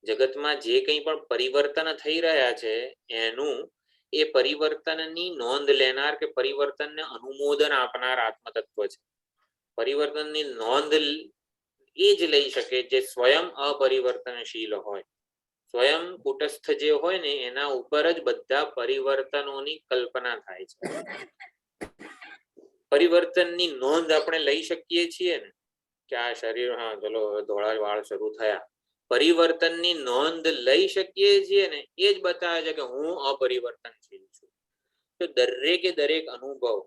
જગતમાં જે કંઈ પણ પરિવર્તન થઈ રહ્યા છે એનું એ પરિવર્તનની નોંધ લેનાર કે પરિવર્તનને અનુમોદન આપનાર આત્મતત્વ છે. પરિવર્તનની નોંધ એ જ લઈ શકે જે સ્વયં અપરિવર્તનશીલ હોય. સ્વયં કુટસ્થ જે હોય ને એના ઉપર જ બધા પરિવર્તનોની કલ્પના થાય છે. પરિવર્તનની નોંધ આપણે લઈ શકીએ છીએ ને કે આ શરીર, હા ચલો ધોળા વાળ શરૂ થયા, પરિવર્તનની નોંધ લઈ શકીએ છીએ ને એ જ બતાવે છે કે હું અપરિવર્તનશીલ છું. તો દરેકે દરેક અનુભવ,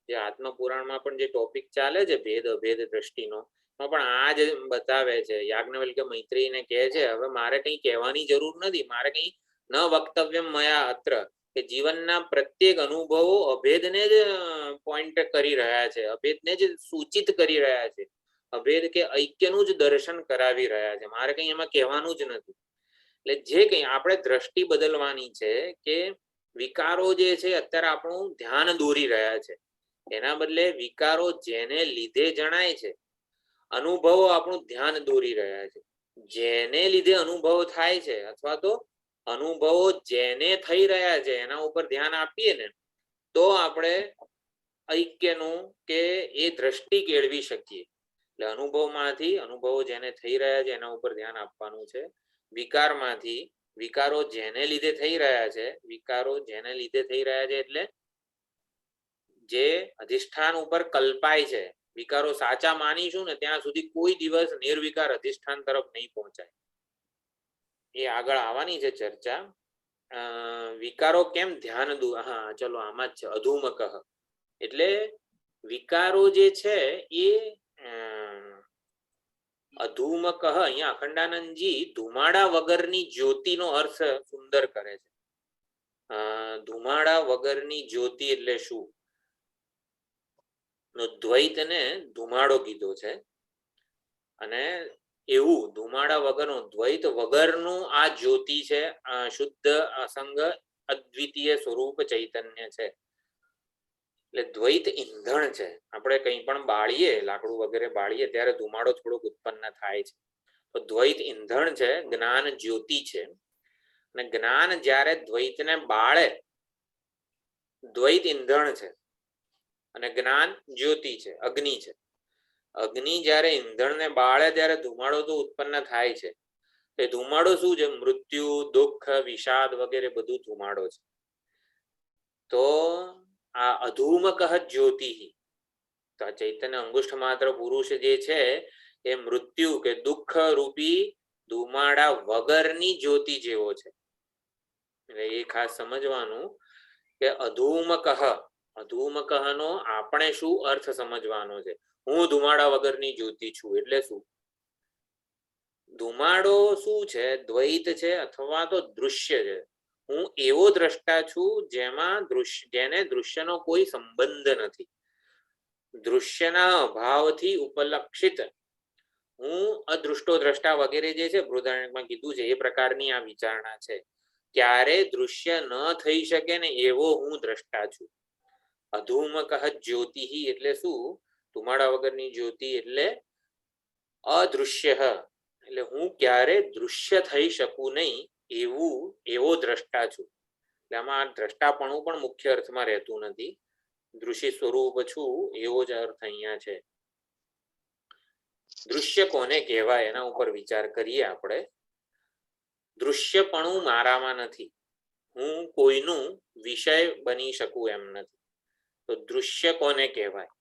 જે આત્મપુરાણમાં પણ જે ટોપિક ચાલે છે ભેદ અભેદ દ્રષ્ટિનો, પણ આ જ બતાવે છે. યાજ્ઞવલ્ક્ય મૈત્રીને કહે છે હવે મારે કંઈ કહેવાની જરૂર નથી, મારે કંઈ ન વક્તવ્યમ મયા અત્ર, કે જીવનના પ્રત્યેક અનુભવો અભેદને જ પોઈન્ટ કરી રહ્યા છે, અભેદને જ સૂચિત કરી રહ્યા છે, અભેદ કે ઐક્યનું જ દર્શન કરાવી રહ્યા છે. મારે કંઈ એમાં કહેવાનું જ નથી. એટલે જે કંઈ આપણે દ્રષ્ટિ બદલવાની છે કે વિકારો જે છે અત્યારે આપણું ધ્યાન દોરી રહ્યા છે, એના બદલે વિકારો જેને લીધે જણાય છે, અનુભવો આપણું ધ્યાન દોરી રહ્યા છે. જેને લીધે અનુભવ થાય છે અથવા તો અનુભવો જેને થઈ રહ્યા છે એના ઉપર ધ્યાન આપીએ ને તો આપણે ઐક્યનું કે એ દ્રષ્ટિ કેળવી શકીએ. એટલે અનુભવમાંથી, અનુભવો જેને થઈ રહ્યા છે એના ઉપર ધ્યાન આપવાનું છે. વિકારમાંથી, વિકારો જેને લીધે થઈ રહ્યા છે, વિકારો જેને લીધે થઈ રહ્યા છે એટલે જે અધિષ્ઠાન ઉપર કલ્પાય છે, વિકારો સાચા માનીશું ને ત્યાં સુધી કોઈ દિવસ નિર્વિકાર અધિષ્ઠાન તરફ નહીં પહોંચાય. એ આગળ આવવાની છે ચર્ચા. વિકારો કેમ ધ્યાન હા ચલો આમાં જ છે અધૂમક, એટલે વિકારો જે છે એ અધૂમક. અહીંયા અખંડાનંદજી ધુમાડા વગરની જ્યોતિનો અર્થ સુંદર કરે છે. ધુમાડા વગરની જ્યોતિ એટલે શું? દ્વૈતને ધુમાડો કીધો છે, અને એવું ધુમાડા વગરનું, દ્વૈત વગરનું આ જ્યોતિ છે, શુદ્ધ અસંગ અદ્વિતીય સ્વરૂપ ચૈતન્ય છે. એટલે દ્વૈત ઈંધણ છે. આપણે કંઈ પણ બાળીએ, લાકડું વગેરે બાળીએ ત્યારે ધુમાડો થોડોક ઉત્પન્ન થાય છે, તો દ્વૈત ઈંધણ છે, જ્ઞાન જ્યોતિ છે. અને જ્ઞાન જ્યારે દ્વૈતને બાળે, દ્વૈત ઈંધણ છે અને જ્ઞાન જ્યોતિ છે, અગ્નિ છે. અગ્નિ જ્યારે ઈંધણને બાળે ત્યારે ધુમાડો તો ઉત્પન્ન થાય છે. એ ધુમાડો શું છે? મૃત્યુ, દુઃખ, વિષાદ વગેરે બધું ધુમાડો છે. તો આ અધૂમક જ્યોતિ, તો આ ચૈતન્ય અંગુષ્ઠ માત્ર પુરુષ જે છે એ મૃત્યુ કે દુઃખ રૂપી ધુમાડા વગરની જ્યોતિ જેવો છે. એટલે એ ખાસ સમજવાનું કે અધૂમક, અધૂમક નો આપણે શું અર્થ સમજવાનો છે? હું ધુમાડા વગરની જ્યોતિ છું એટલે શું? ધુમાડો શું છે? દ્વૈત છે અથવા તો દૃશ્ય છે. હું એવો દ્રષ્ટા છું જેમાં જેને દૃશ્યનો કોઈ સંબંધ નથી. દૃશ્યના અભાવથી ઉપલક્ષિત હું અદૃષ્ટો દ્રષ્ટા વગેરે જે છે બૃહદારણ્યકમાં કીધું છે એ પ્રકારની આ વિચારણા છે. ક્યારે દૃશ્ય ન થઈ શકે ને એવો હું દ્રષ્ટા છું. અધૂમક જ્યોતિ એટલે શું? ધુમાડા વગરની જ્યોતિ એટલે અદૃશ્ય, એટલે હું ક્યારે દૃશ્ય થઈ શકું નહીં એવો દ્રષ્ટા છું. એટલે આમાં દ્રષ્ટાપણું પણ મુખ્ય અર્થમાં રહેતું નથી. દૃશ્ય સ્વરૂપ છું એવો જ અર્થ અહીંયા છે. દૃશ્ય કોને કહેવાય એના ઉપર વિચાર કરીએ આપણે. દૃશ્યપણું મારામાં નથી, હું કોઈનું વિષય બની શકું એમ નથી. તો દૃશ્ય કોને કહેવાય?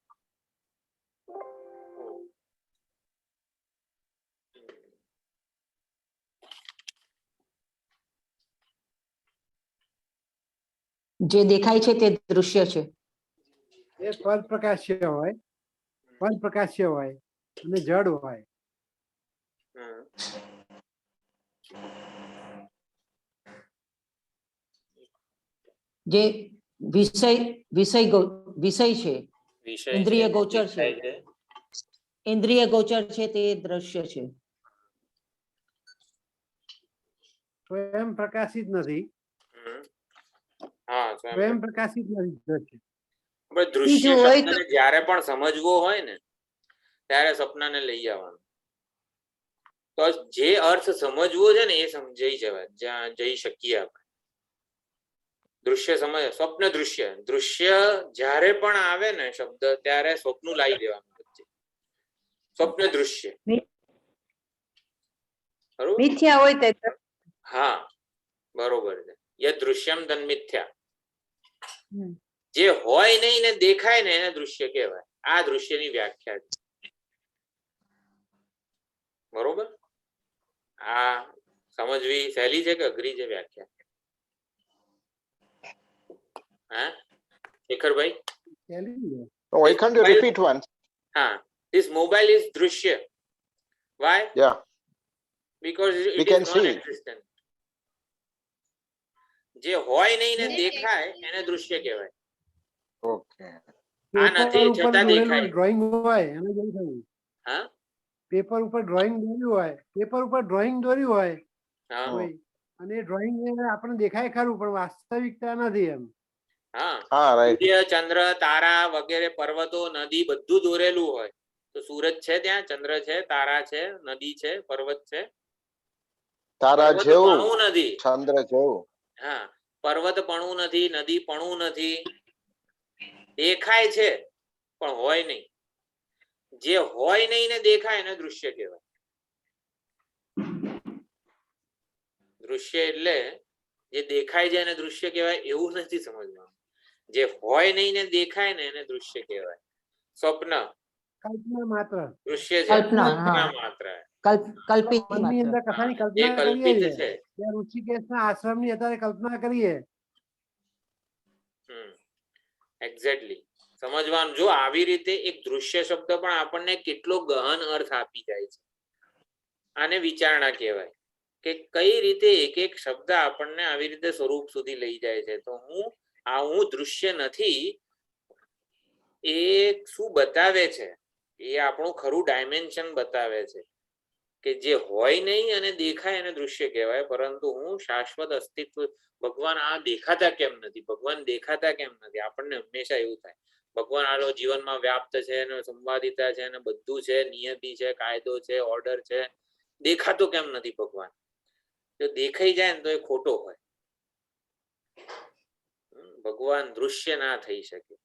જે દેખાય છે તે દૃશ્ય છે. એ પદ પ્રકાશ્ય હોય, પદ પ્રકાશ્ય હોય અને જડ હોય. જે વિષય છે વિષય ઇન્દ્રિય છે, ગોચર છે. દેખાય છે. ઇન્દ્રિય ગોચર છે તે દ્રશ્ય છે. સ્વયં પ્રકાશિત નથી. હમ. હા સ્વયં પ્રકાશિત નથી દ્રશ્ય. આપણે દૃશ્ય બીજું હોય તો- શબ્દને જ્યારે પણ સમજવો હોય ને ત્યારે સપનાને લઈ આવવાનું. તો જે અર્થ સમજવો છે ને એ સમજાઈ જવાય, જ્યાં જઈ શકીએ આપણે. દૃશ્ય સમજ સ્વપ્ન દૃશ્ય દૃશ્ય જ્યારે પણ આવે ને શબ્દ ત્યારે સ્વપ્ન લાવી દેવાનું વચ્ચે. સ્વપ્ન દૃશ્ય બરોબર. મિથ્યા હોય તો હા બરોબર છે. યદ દૃશ્યમ તન્મિથ્યા. હમ. જે હોય નહીં ને દેખાય ને એને દૃશ્ય કહેવાય. આ દૃશ્યની વ્યાખ્યા છે. બરોબર. આ સમજવી સહેલી છે કે અઘરી છે વ્યાખ્યા? હા શેખરભાઈ? No, why can't you repeat once? હા, this mobile is દૃશ્ય. Why? Yeah, Because we it can is see. non-existent. જે હોય નહીં ને દેખાય એને દૃશ્ય કહેવાય. okay. આ નથી પેપર ઉપર છતાં દોરેલું દેખાય. ડ્રોઈંગ હોય એને જેવું થયું. હા પેપર ઉપર ડ્રોઈંગ દોર્યું હોય, પેપર ઉપર ડ્રોઈંગ દોર્યું હોય હા કોઈ, અને એ ડ્રોઈંગ આપણને દેખાય ખરું પણ વાસ્તવિકતા નથી એમ. હા. Ah, right. સૂર્ય ચંદ્ર તારા વગેરે પર્વતો નદી બધું દોરેલું હોય તો સૂરજ છે ત્યાં, ચંદ્ર છે, તારા છે, નદી છે, પર્વત છે. તારા પર્વત જેવું પણું નથી. ચંદ્ર જેવું. હા, પર્વત પણું નથી, નદી પણું નથી. દેખાય છે પણ હોય નહીં. જે હોય નહીં ને દેખાય એને દૃશ્ય કહેવાય. દૃશ્ય એટલે જે દેખાય છે એને દૃશ્ય કહેવાય એવું નથી સમજવાનું. જે હોય નહીં ને દેખાય ને એને દૃશ્ય કહેવાય. સ્વપ્ન કલ્પના માત્ર. દૃશ્ય છે, કલ્પના, હા. કલ્પના માત્ર. કલ્પિત મનની અંદર માત્ર. કથાની એ કલ્પના કરીએ કલ્પિત છીએ. છે. ત્યાં ઋષિકેશના આશ્રમની અત્યારે કલ્પના કરીએ. એક્ઝેક્ટલી સમજવાનું. જો આવી રીતે એક દૃશ્ય શબ્દ પણ આપણને કેટલો ગહન અર્થ આપી જાય છે. આને વિચારણા કહેવાય કે કઈ રીતે એક એક શબ્દ આપણને આવી રીતે સ્વરૂપ સુધી લઈ જાય છે. તો હું દૃશ્ય નથી એ શું બતાવે છે? એ આપણું ખરું ડાયમેન્શન બતાવે છે કે જે હોય નહીં અને દેખાય એને દૃશ્ય કહેવાય, પરંતુ હું શાશ્વત અસ્તિત્વ. ભગવાન આ દેખાતા કેમ નથી? ભગવાન દેખાતા કેમ નથી? આપણને હંમેશા એવું થાય ભગવાન આલો જીવનમાં વ્યાપ્ત છે અને સંવાદિતા છે અને બધું છે, નિયતિ છે, કાયદો છે, ઓર્ડર છે. દેખાતો કેમ નથી ભગવાન? જો દેખાઈ જાય ને તો એ ખોટો હોય. ભગવાન દૃશ્ય ના થઈ શકે.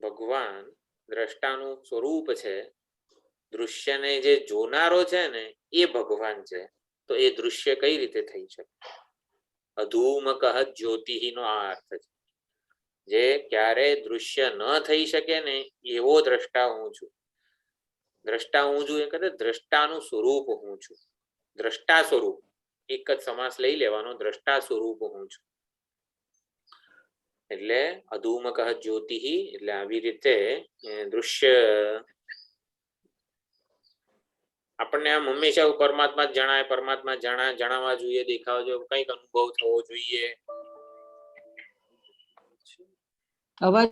ભગવાન દ્રષ્ટાનું સ્વરૂપ છે. દૃશ્યને જે જોનારો છે ને એ ભગવાન છે. તો એ દૃશ્ય કઈ રીતે થઈ શકે? અધૂમકઃ જ્યોતિનો આ અર્થ છે. જે ક્યારે દૃશ્ય ન થઈ શકે ને એવો દ્રષ્ટા હું છું. દ્રષ્ટા હું છું એ કદાચ દ્રષ્ટાનું સ્વરૂપ હું છું. દ્રષ્ટા સ્વરૂપ એક જ સમાસ લઈ લેવાનો. દ્રષ્ટા સ્વરૂપ હું છું એટલે અધૂમકઃ જ્યોતિ. એટલે આવી રીતે દૃશ્ય આપણને આમ હંમેશા પરમાત્મા જ જણાય, પરમાત્મા જણાવવા જોઈએ, દેખાવા જોઈએ, કઈક અનુભવ થવો જોઈએ. અવાજ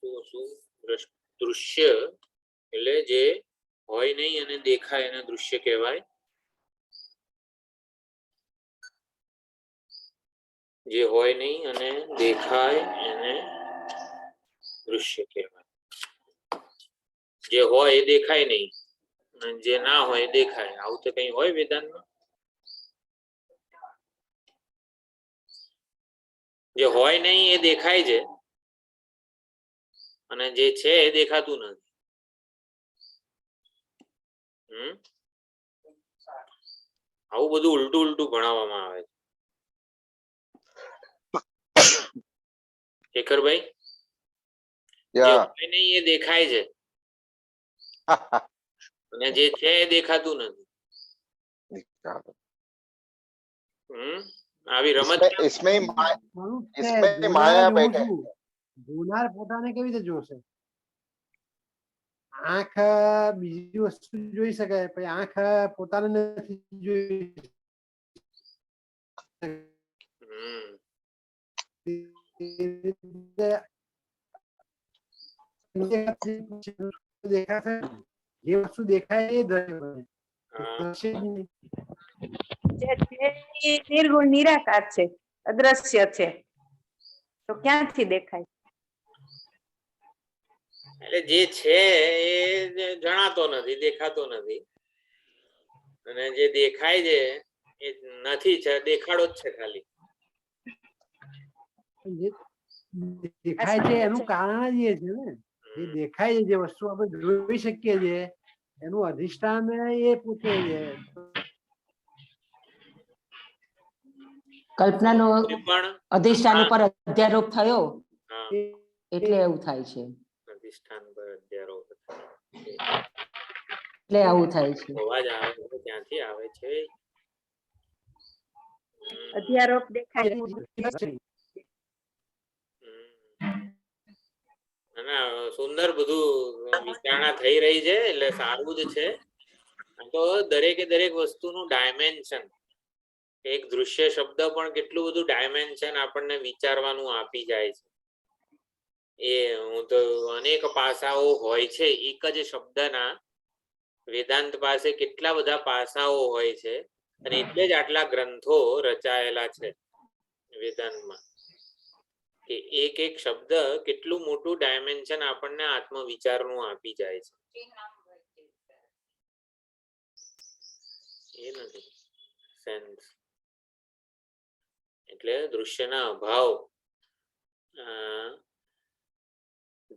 શું દૃશ્ય એટલે જે હોય નહીં અને દેખાય એને દૃશ્ય કહેવાય. જે હોય નહીં અને દેખાય એને દૃશ્ય કહેવાય. જે હોય એ દેખાય નહીં અને જે ના હોય એ દેખાય. આવું તો કઈ હોય વેદાંતમાં? જે હોય નહીં એ દેખાય છે અને જે છે એ દેખાતું નથી. આવું બધું ઉલટું ઉલટું ભણાવવામાં આવે છે. શેખરભાઈ, જે Yeah. હોય નહીં એ દેખાય છે અને જે છે એ દેખાતું નથી. આવી રમત इसमें સ્વરૂપ છે, इसमें જોનાર माया જોઉં बैठे છું. જોનાર પોતાને કેવી રીતે જોશે? આંખ બીજી વસ્તુ જોઈ શકે, પછી આંખ પોતાને નથી જોઈ હમ દેખાશે. જે વસ્તુ દેખાય એ દ્રશ્ય બને. હા. દ્રશ્ય જ નહીં. જે છે એ નિર્ગુણ નિરાકાર છે, અદ્રશ્ય છે, તો ક્યાંથી દેખાય? એટલે જે છે એ જણાતો નથી, દેખાતો નથી, અને જે દેખાય છે એ નથી, છે દેખાડો જ છે ખાલી. જે દેખાય છે એનું કારણ જ એ છે ને. જે દેખાય છે, જે વસ્તુ આપણે જોઈ શકીએ છીએ, એનું અધિષ્ઠાન એ પોતે છે. કલ્પનાનો એ પણ અધિષ્ઠાન ઉપર અધ્યારોપ થયો હા, એટલે એવું થાય છે. અધિષ્ઠાન પર અધ્યારોપ એટલે આવું થાય છે. અવાજ આવે છે, ક્યાંથી આવે છે? અધ્યારોપ દેખાય ના, સુંદર બધું વિચારણા થઈ રહી છે એટલે સારું જ છે. તો દરેકે દરેક વસ્તુનું ડાયમેન્શન, એક દૃશ્ય શબ્દ પણ કેટલું બધું ડાયમેન્શન આપણને વિચારવાનું આપી જાય છે. એ હું તો અનેક પાસાઓ હોય છે એક જ શબ્દના. વેદાંત પાસે કેટલા બધા પાસાઓ હોય છે અને એટલે જ આટલા ગ્રંથો રચાયેલા છે વેદાંતમાં, કે એક એક શબ્દ કેટલું મોટું ડાયમેન્શન આપણને આત્મવિચારનું આપી જાય છે. એ નથી સેન્સ. એટલે દૃશ્યના અભાવ,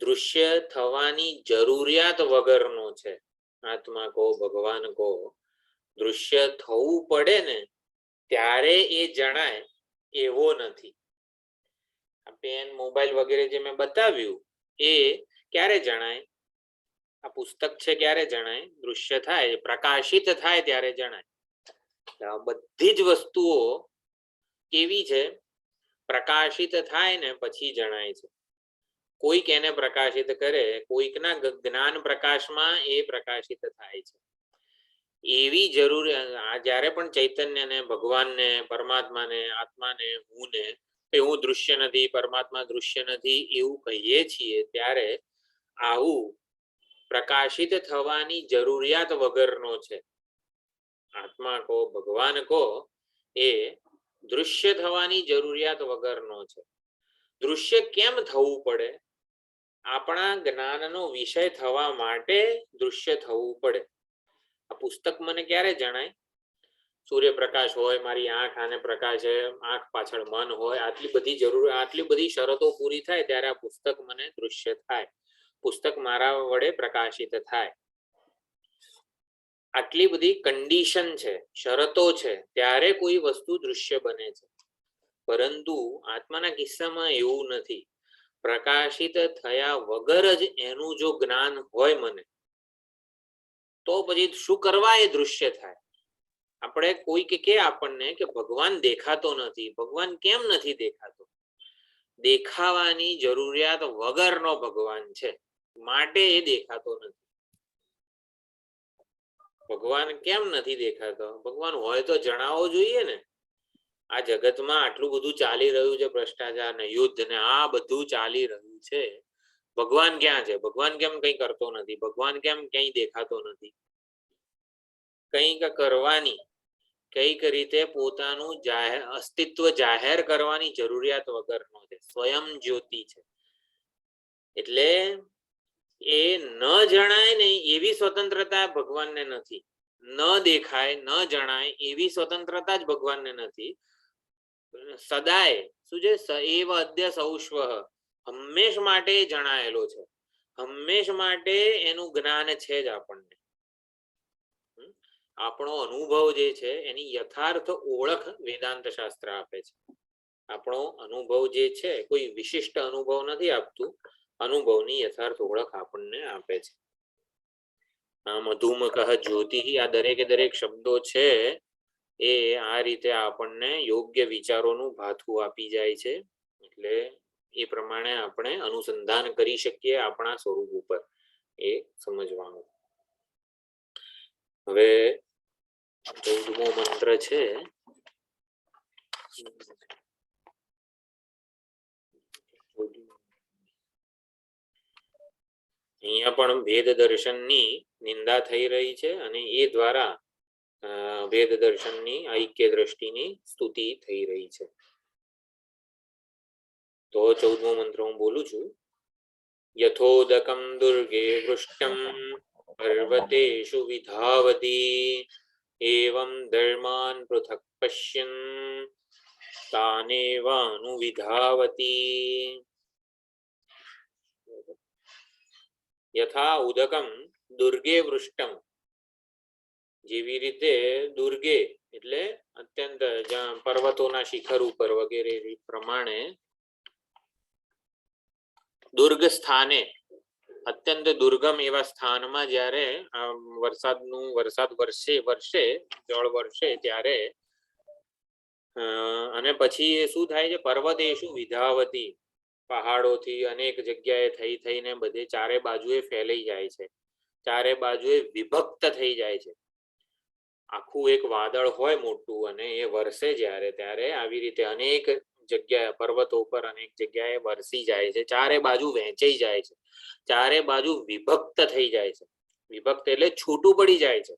દૃશ્ય થવાની જરૂરિયાત વગરનો છે. આત્મા કહો, ભગવાન કહો, દૃશ્ય થવું પડે ને ત્યારે એ જણાય એવો નથી. પેન, મોબાઈલ વગેરે જે મેં બતાવ્યું એ ક્યારે જણાય? આ પુસ્તક છે ક્યારે જણાય? દૃશ્ય થાય, પ્રકાશિત થાય ત્યારે જણાય. બધી જ વસ્તુઓ કેવી છે? પ્રકાશિત થાય ને પછી જણાય છે. કોઈક એને પ્રકાશિત કરે, કોઈકના જ્ઞાન પ્રકાશમાં એ પ્રકાશિત થાય છે. એવી જરૂર જ્યારે પણ ચૈતન્યને, ભગવાનને, પરમાત્માને, આત્માને, હું દૃશ્ય નથી, પરમાત્મા દૃશ્ય નથી એવું કહીએ છીએ, ત્યારે આવું પ્રકાશિત થવાની જરૂરિયાત વગરનો છે. આત્મા કહો, ભગવાન કહો, એ દૃશ્ય થવાની જરૂરિયાત વગરનો છે. દૃશ્ય કેમ થવું પડે? આપણા જ્ઞાનનો વિષય થવા માટે દૃશ્ય થવું પડે. આ પુસ્તક મને ક્યારે જણાય? સૂર્યપ્રકાશ હોય, મારી આંખ આને પ્રકાશે, આંખ પાછળ મન હોય, આટલી બધી શરતો પૂરી થાય ત્યારે આ પુસ્તક મને દૃશ્ય થાય, પુસ્તક મારા વડે પ્રકાશિત થાય. આટલી બધી કન્ડિશન છે, શરતો છે, ત્યારે કોઈ વસ્તુ દૃશ્ય બને છે. પરંતુ આત્માના કિસ્સામાં એવું નથી. પ્રકાશિત થયા વગર જ એનું જો જ્ઞાન હોય મને, તો પછી શું કરવા એ દૃશ્ય થાય? આપણે કોઈક કે આપણને કે ભગવાન દેખાતો નથી. ભગવાન કેમ નથી દેખાતો? દેખાવાની જરૂરિયાત વગરનો ભગવાન છે, માટે એ દેખાતો નથી. ભગવાન કેમ નથી દેખાતો? ભગવાન હોય તો જણાવવો જોઈએ ને. આ જગતમાં આટલું બધું ચાલી રહ્યું છે, ભ્રષ્ટાચાર ને યુદ્ધ ને આ બધું ચાલી રહ્યું છે, ભગવાન ક્યાં છે, ભગવાન કેમ કઈ કરતો નથી, ભગવાન કેમ ક્યાંય દેખાતો નથી? કંઈક કરવાની, કઈક રીતે પોતાનું અસ્તિત્વ જાહેર કરવાની જરૂરિયાત વગરનો છે, સ્વયં જ્યોતિ છે. એટલે એ ન જણાય ને એવી સ્વતંત્રતા ભગવાનને નથી, ન દેખાય ન જણાય એવી સ્વતંત્રતા જ ભગવાનને નથી. સદાય શું છે? સએવ અદ્ય સૌષ્વ, હંમેશ માટે જણાયેલો છે, હંમેશ માટે એનું જ્ઞાન છે જ આપણને. આપણો અનુભવ જે છે એની યથાર્થ ઓળખ વેદાંત શાસ્ત્ર આપે છે. આપણો અનુભવ જે છે કોઈ વિશિષ્ટ અનુભવ નથી આપતું, અનુભવની યથાર્થ ઓળખ આપણને આપે છે. મધુમકઃ જ્યોતિ, આ દરેકે દરેક શબ્દો છે એ આ રીતે આપણને યોગ્ય વિચારોનું ભાથું આપી જાય છે. એટલે એ પ્રમાણે આપણે અનુસંધાન કરી શકીએ આપણા સ્વરૂપ ઉપર, એ સમજવાનું. હવે 14મો મંત્ર છે. અહીંયા પણ ભેદ દર્શનની નિંદા થઈ રહી છે અને એ દ્વારા ભેદ દર્શનની ઐક્ય દ્રષ્ટિની સ્તુતિ થઈ રહી છે. તો 14મો મંત્ર હું બોલું છું. યથોદકમ દુર્ગે વૃષ્ટમ પર્વતેષુ વિધાવતી એવં ધર્માન પૃથક પશ્યન તાનેવાનુવિધાવતી. યથા ઉદકમ દુર્ગે વૃષ્ટમ, જેવી રીતે દુર્ગે એટલે અત્યંત પર્વતોના શિખર ઉપર વગેરે પ્રમાણે દુર્ગ સ્થાને, અત્યંત દુર્ગમ એવા સ્થાનમાં જ્યારે વરસાદ વર્ષે જળ વર્ષે ત્યારે અને પછી એ શું થાય છે? પર્વતેષુ વિધાવતી, પહાડોથી અનેક જગ્યાએ થઈને બધે ચારે બાજુએ ફેલાઈ જાય છે, ચારે બાજુએ વિભક્ત થઈ જાય છે. આખું એક વાદળ હોય મોટું અને એ વરસે જ્યારે, ત્યારે આવી રીતે અનેક જગ્યાએ પર્વતો પર અનેક જગ્યાએ વરસી જાય છે, ચારે બાજુ વહેંચાઈ જાય છે, ચારે બાજુ વિભક્ત થઈ જાય છે. વિભક્ત એટલે છૂટું પડી જાય છે.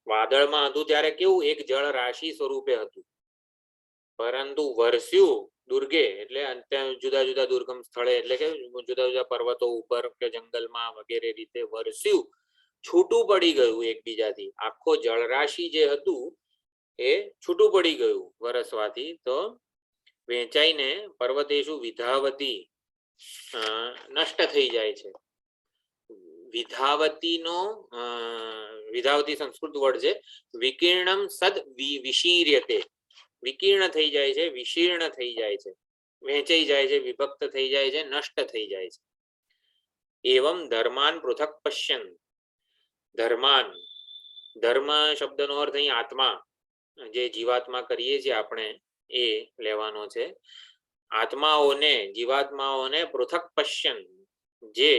વાદળમાં હતું ત્યારે કેવું? એક જળ રાશિ સ્વરૂપે હતું, પરંતુ વરસ્યું દુર્ગે એટલે જુદા જુદા દુર્ગમ સ્થળે, એટલે કે જુદા જુદા પર્વતો ઉપર કે જંગલમાં વગેરે રીતે વરસ્યું, છૂટું પડી ગયું એકબીજાથી. આખો જળરાશિ જે હતું એ છૂટું પડી ગયું વરસવાથી, તો વેચાઈને પર્વતેષુ વિધાવતી નષ્ટ થઈ જાય છે. વિધાવતીનો વિધાવતી સંસ્કૃત વર્ડ છે. વિકીર્ણમ સદ વિશીર્યતે, વિકીર્ણ થઈ જાય છે, વિશીર્ણ થઈ જાય છે, વહેંચાઈ જાય છે, વિભક્ત થઈ જાય છે, નષ્ટ થઈ જાય છે. એવમ ધર્માન પૃથક પશ્યન, ધર્માન, ધર્મ શબ્દનો અર્થ અહીં આત્મા, જે જીવાત્મા કરીએ છીએ આપણે એ લેવાનો છે. આત્માઓને, જીવાત્માઓને પૃથક પશ્યન, જે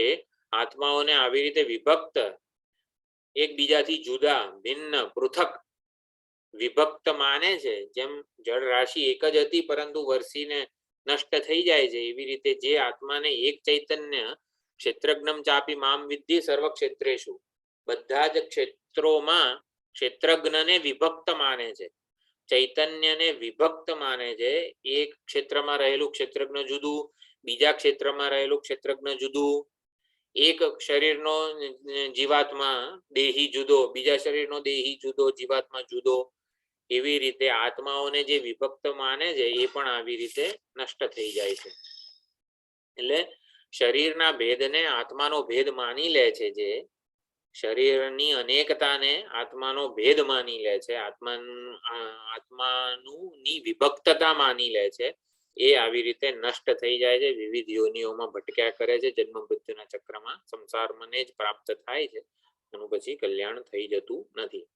આત્માઓને આવી રીતે વિભક્ત, એકબીજાથી જુદા, ભિન્ન, પૃથક, વિભક્ત માને છે. જેમ જળ રાશિ એક જ હતી પરંતુ વરસીને નષ્ટ થઈ જાય છે, એવી રીતે જે આત્માને એક ચૈતન્ય ક્ષેત્રજ્ઞમ ચાપી મામ વિદ્ધિ સર્વ ક્ષેત્રેષુ, બધા જ ક્ષેત્રોમાં ક્ષેત્રજ્ઞને વિભક્ત માને છે, ચૈતન્યને વિભક્ત માને છે. એક ક્ષેત્રમાં રહેલું ક્ષેત્રજ્ઞ જુદું, બીજા ક્ષેત્રમાં રહેલું ક્ષેત્રજ્ઞ જુદું, એક શરીરનો જીવાત્મા દેહી જુદો, બીજા શરીરનો દેહી જુદો, જીવાત્મા જુદો. એવી રીતે આત્માઓને જે વિભક્ત માને છે એ પણ આવી રીતે નષ્ટ થઈ જાય છે. એટલે શરીરના ભેદને આત્માનો ભેદ માની લે છે, જે શરીરની અનેકતાને આત્માનો ભેદ માની લે છે, આત્માની વિભક્તતા માની લે છે, એ આવી રીતે નષ્ટ થઈ જાય છે. વિવિધ યોનિઓમાં ભટક્યા કરે છે, જન્મ મૃત્યુના ચક્રમાં સંસારમને જ પ્રાપ્ત થાય છે, એનું પછી કલ્યાણ થઈ જતું નથી.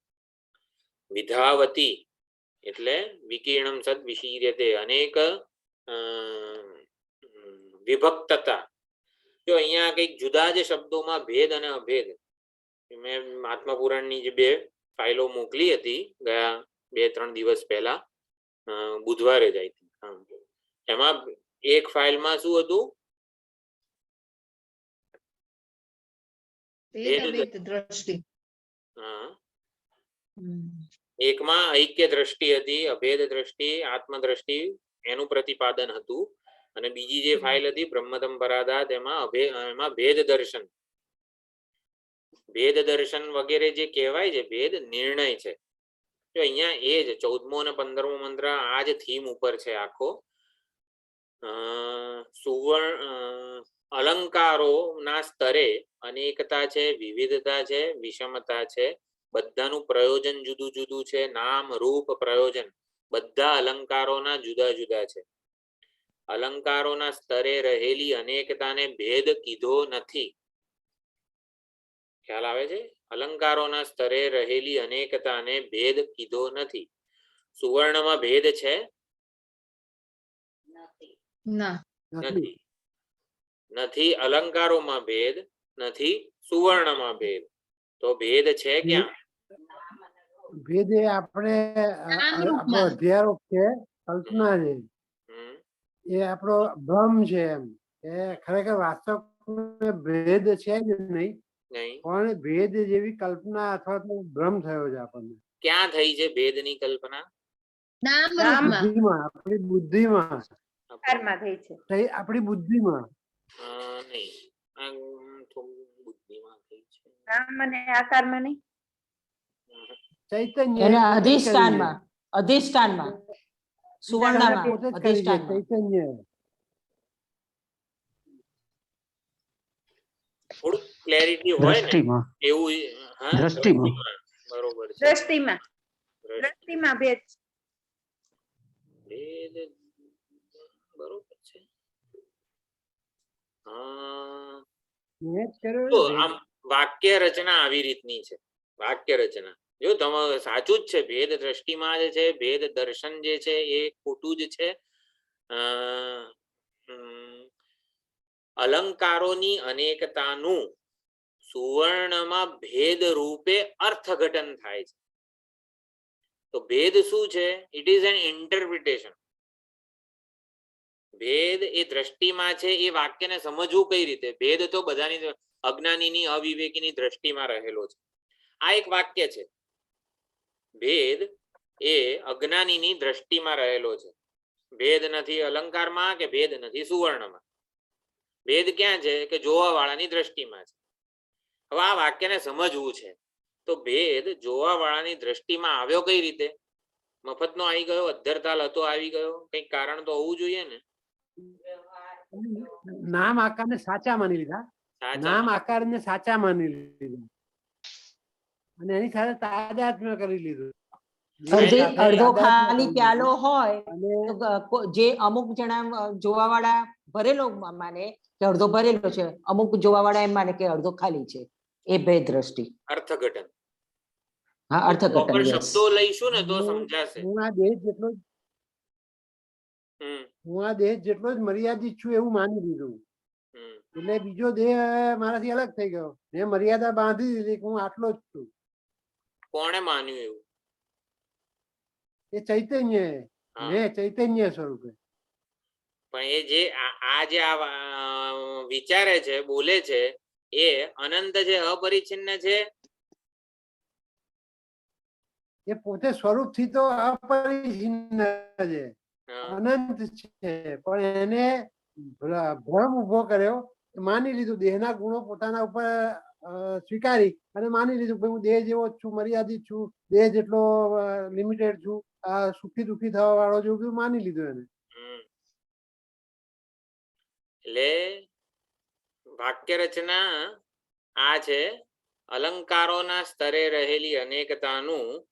વિધાવતી એટલે વિકીર્ણમ સદ વિશીર્યતે, અનેક વિભક્તતા. જો અહીંયા કઈક જુદા જ શબ્દોમાં ભેદ અને અભેદ, મેં આત્મપુરાણની જે 2 ફાઇલો મોકલી હતી ગયા 2-3 દિવસ પહેલા, બુધવારે જ આવી હતી. એમાં એક ફાઇલમાં શું હતું? ભેદ અભેદ દ્રષ્ટિ. હા, હમ. એકમાં ઐક્ય દ્રષ્ટિ હતી, અભેદ દ્રષ્ટિ, આત્મદ્રષ્ટિ એનું પ્રતિપાદન હતું, અને બીજી જે ફાઇલ હતી બ્રહ્મતમ પરાધા તેમાં એમાં ભેદ દર્શન વગેરે જે કહેવાય છે ભેદ નિર્ણય છે. તો અહીંયા એ જ 14મો અને 15મો મંત્ર આ જ થીમ ઉપર છે આખો. અલંકારો ના સ્તરે અનેકતા છે, વિવિધતા છે, વિષમતા છે, બધાનું પ્રયોજન જુદું જુદું છે, નામ રૂપ પ્રયોજન બધા અલંકારોના જુદા જુદા છે. અલંકારોના સ્તરે રહેલી અનેકતાને ભેદ કીધો નથી. ખ્યાલ આવે છે? અલંકારોના સ્તરે રહેલી અનેકતાને ભેદ કીધો નથી. સુવર્ણમાં ભેદ છે? ના. નથી. નથી અલંકારોમાં ભેદ, નથી સુવર્ણમાં ભેદ. તો ભેદ છે ક્યાં? ભેદ એ આપણે નામરૂપમાં. આપણો અધ્યારોપ છે, કલ્પના છે, હમ, એ આપણો ભ્રમ છે. એમ એ ખરેખર વાસ્તવ ભેદ છે જ નહીં, નહીં. પણ ભેદ જેવી કલ્પના અથવા તો ભ્રમ થયો છે આપણને ક્યાં થઈ છે ભેદની કલ્પના? નામરૂપમાં. બુદ્ધિમાં, આપણી બુદ્ધિમાં, આકારમાં થઈ છે. આપણી બુદ્ધિમાં. નહીં, આ થોડું બુદ્ધિમાં થઈ છે. નામ અને આકારમાં નહીં. ચૈતન્ય એને પોતે જ કરી છે. અધિષ્ઠાનમાં, અધિષ્ઠાનમાં, સુવર્ણમાં, પોતે જ કરી છે, અધિષ્ઠાનમાં. ચૈતન્ય. થોડું ક્લેરિટી હોય ને દ્રષ્ટિમાં એવું. હા, દ્રષ્ટિમાં. બરોબર છે. દ્રષ્ટિમાં દ્રષ્ટિમાં ભેદ છે. ભેદ બરોબર છે. મેં જ કર્યો તો ને આમ વાક્ય રચના આવી રીતની છે. વાક્ય રચના જો તમે સાચું જ છે, ભેદ દ્રષ્ટિમાં જે છે, ભેદ દર્શન જે છે એ ખોટું જ છે. અલંકારોની અનેકતાનું સુવર્ણમાં ભેદ રૂપે અર્થઘટન થાય છે. તો ભેદ શું છે? It is an interpretation. ભેદ એ દ્રષ્ટિમાં છે, એ વાક્યને સમજવું કઈ રીતે? ભેદ તો બધાની અજ્ઞાનીની અવિવેકીની દ્રષ્ટિમાં રહેલો છે. આ એક વાક્ય છે. ભેદ એ અજ્ઞાનીની દ્રષ્ટિમાં રહેલો છે. ભેદ નથી અલંકારમાં કે ભેદ નથી સુવર્ણમાં. ભેદ ક્યાં છે? કે જોવા વાળાની દ્રષ્ટિમાં છે. હવે આ વાક્યને સમજવું છે તો ભેદ જોવા વાળાની દ્રષ્ટિમાં આવ્યો કઈ રીતે? મફતનો આવી ગયો? અધ્ધરતાલ હતો આવી ગયો? કઈક કારણ તો હોવું જોઈએ ને. નામ આકારને સાચા માની લીધા, નામ આકારને સાચા માની લીધા અને એની સાથે તાદાત્મ્ય કરી લીધું. અડધો ખાલી પ્યાલો હોય અને તો જે અમુક જણા જોવા વાળા ભરેલો માને કે અડધો ભરેલો છે, અમુક જોવા વાળા એમ માને કે અડધો ખાલી છે. એ ભેદ દ્રષ્ટિ. અર્થઘટન. હા, અર્થઘટન. yes. શબ્દો લઈશું ને તો સમજાશે. હું આ દેહ જેટલો જ હમ હું આ દેહ જેટલો જ મર્યાદિત છું એવું માની લીધું. હમ એટલે બીજો દેહ મારાથી અલગ થઈ ગયો. મેં મર્યાદા બાંધી દીધી કે હું આટલો જ છું. કોણે માન્યું એવું? એ ચૈતન્ય, હા. મેં ચૈતન્ય સ્વરૂપે. પણ એ જે આ જે વિચારે છે, બોલે છે, એ અનંત છે, અપરિચ્છિન્ન છે. એ પોતે સ્વરૂપથી તો અપરિચ્છિન્ન છે, હા. અનંત છે, પણ એને ભ્રમ ઉભો કર્યો. માની લીધું દેહના ગુણો પોતાના ઉપર સ્વીકારી અને માની લીધું કે હું દેહ જેવો જ છું, મર્યાદિત છું, દેહ જેટલો લિમિટેડ છું, સુખી દુઃખી થવા વાળો જેવું બધું માની લીધું એને. એટલે વાક્ય રચના આ છે. અલંકારોના સ્તરે રહેલી અનેકતાનું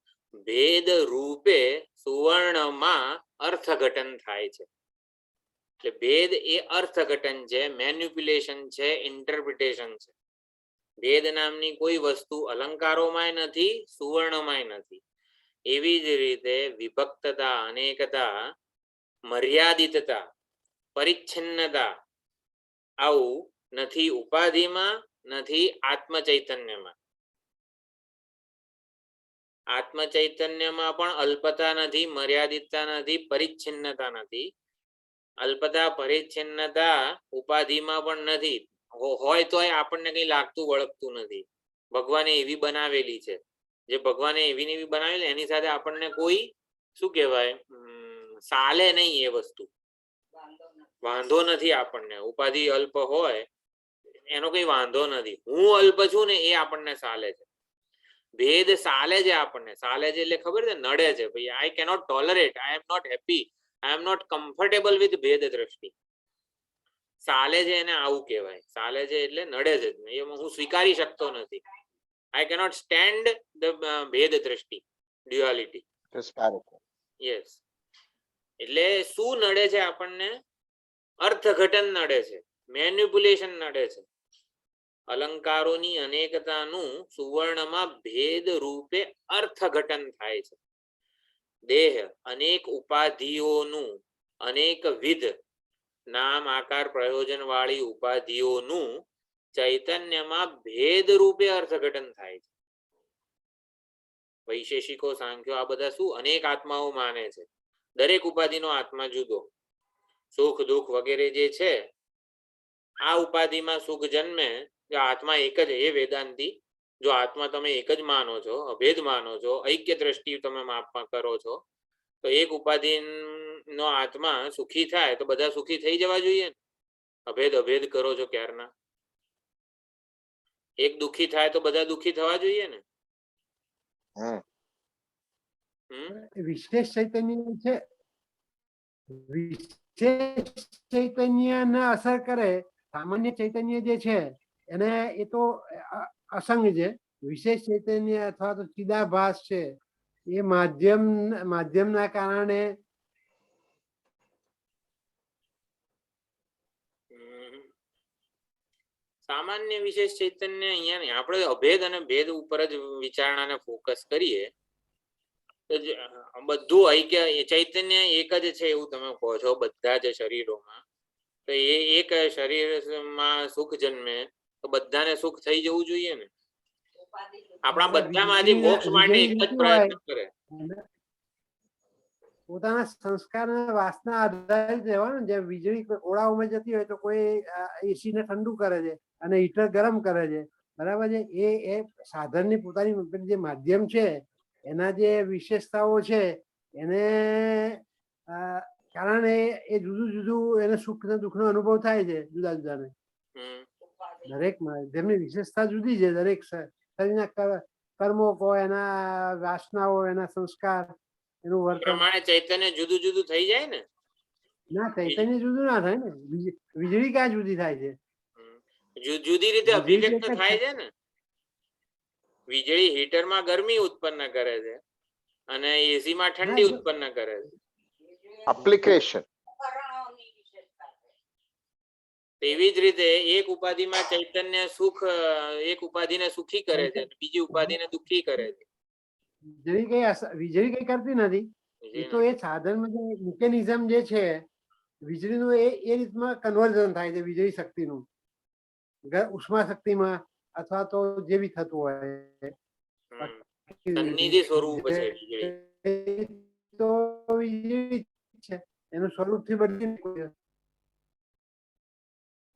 ભેદ રૂપે સુવર્ણમાં અર્થઘટન થાય છે. એટલે ભેદ એ અર્થઘટન છે, મેન્યુપ્યુલેશન છે, ઇન્ટરપ્રિટેશન છે. ભેદ નામની કોઈ વસ્તુ અલંકારોમાંય નથી, સુવર્ણમાંય નથી. એવી જ રીતે વિભક્તતા, અનેકતા, મર્યાદિતતા, પરિચ્છિન્નતા આવું નથી ઉપાધિમાં, નથી આત્મચૈતન્યમાં. આત્મચૈતન્યમાં પણ અલ્પતા નથી, મર્યાદિતતા નથી, પરિચ્છિન્નતા નથી. અલ્પતા પરિચ્છિન્નતા ઉપાધિમાં પણ નથી. હોય તોય આપણને કઈ લાગતું વળગતું નથી. ભગવાને એવી બનાવેલી છે, જે ભગવાને એવી ને એવી બનાવેલી એની સાથે આપણને કોઈ શું કહેવાય સાલે નહીં. એ વસ્તુ વાંધો નથી આપણને. ઉપાધિ અલ્પ હોય એનો કઈ વાંધો નથી. હું અલ્પ છું ને એ આપણને સાલે છે. ભેદ સાલે છે આપણને. સાલે છે એટલે ખબર છે, નડે છે. ભાઈ I cannot tolerate, I am not happy, I am not comfortable with ભેદ દ્રષ્ટિ. સાલે છે એને આવું કહેવાય. સાલે છે એટલે નડે છે. એમાં હું સ્વીકારી શકતો નથી. આઈ કેનોટ સ્ટેન્ડ ધ ભેદ દ્રષ્ટિ, ડ્યુઆલિટી. યસ. એટલે શું નડે છે આપણને? અર્થઘટન નડે છે, મેન્યુપ્યુલેશન નડે છે. અલંકારોની અનેકતાનું સુવર્ણમાં ભેદ રૂપે અર્થઘટન થાય છે. દેહ અનેક ઉપાધિઓનું, અનેકવિધ નામ આકાર પ્રયોજન વાળી ઉપાધિઓનું ચૈતન્યમાં ભેદ રૂપે અર્થઘટન થાય છે. વૈશેષિકો, સાંખ્યો આ બધા શું અનેક આત્માઓ માને છે. દરેક ઉપાધિનો આત્મા જુદો. સુખ દુઃખ વગેરે જે છે, આ ઉપાધિમાં સુખ જન્મે, જો આત્મા એક જ, એ વેદાંતી જો આત્મા તમે એક જ માનો છો, અભેદ માનો છો, ઐક્ય દ્રષ્ટિ તમે માપમાં કરો છો, તો એક ઉપાધિ નો આત્મા સુખી થાય તો બધા સુખી થઈ જવા જોઈએ ને. અભેદ અભેદ કરો છો ક્યારના. એક દુઃખી થાય તો બધા દુઃખી થવા જોઈએ ને. વિશેષ ચૈતન્ય છે, વિશેષ ચૈતન્ય ને અસર કરે. સામાન્ય ચૈતન્ય જે છે એને એ તો અસંગ છે. વિશેષ ચૈતન્ય અથવા તો ચિદાભાસ છે, એ માધ્યમના કારણે સામાન્ય વિશેષ ચૈતન્ય અહીંયા નહીં. આપણે અભેદ અને ભેદ ઉપર જ વિચારણાને ફોકસ કરીએ તો બધું ઐક્ય ચૈતન્ય એક જ છે એવું તમે કહો છો બધા જ શરીરોમાં. તો એ એક શરીરમાં સુખ જન્મે તો બધાને સુખ થઈ જવું જોઈએ ને. આપણા બધામાંથી મોક્ષ માટે એક જ પ્રયત્ન કરે. પોતાના સંસ્કાર અને વાસના આધારિત રહેવાનું. જેમ વીજળી ઓળાઓમાં જતી હોય તો કોઈ એસી ને ઠંડુ કરે છે અને હીટર ગરમ કરે છે, બરાબર છે. એ સાધનની પોતાની જે માધ્યમ છે એના જે વિશેષતાઓ છે એને કારણે એ જુદું જુદું એને સુખ ને દુઃખ નો અનુભવ થાય છે જુદા જુદાને. દરેક જેમની વિશેષતા જુદી છે. દરેક શરીરના કર્મો કહો, એના વાસનાઓ, એના સંસ્કાર, એનું વર્તન પ્રમાણે ચૈતન્ય જુદું જુદું થઈ જાય ને. ના, ચૈતન્ય જુદું ના થાય ને. વીજળી ક્યાં જુદી થાય છે? જુદી રીતે અભિવ્યક્ત થાય છે ને. વીજળી હીટરમાં ગરમી ઉત્પન્ન કરે છે અને એસી માં ઠંડી ઉત્પન્ન કરે છે. એપ્લિકેશન. તેવી જ રીતે એક ઉપાધિમાં ચૈતન્ય સુખ, એક ઉપાધિને સુખી કરે છે, બીજી ઉપાધિને દુઃખી કરે છે. વીજળી કઈ કરતી નથી. એ તો એ સાધનમાં જે મિકેનિઝમ જે છે વીજળીનું, એ રીતમાં કન્વર્ઝન થાય છે વીજળી શક્તિનું ઉષ્મા શક્તિમાં, અથવા તો જે બી થતું હોય. સન્નિધિ સ્વરૂપ છે વીજળી. તો વીજળી છે, એનું સ્વરૂપથી બદલી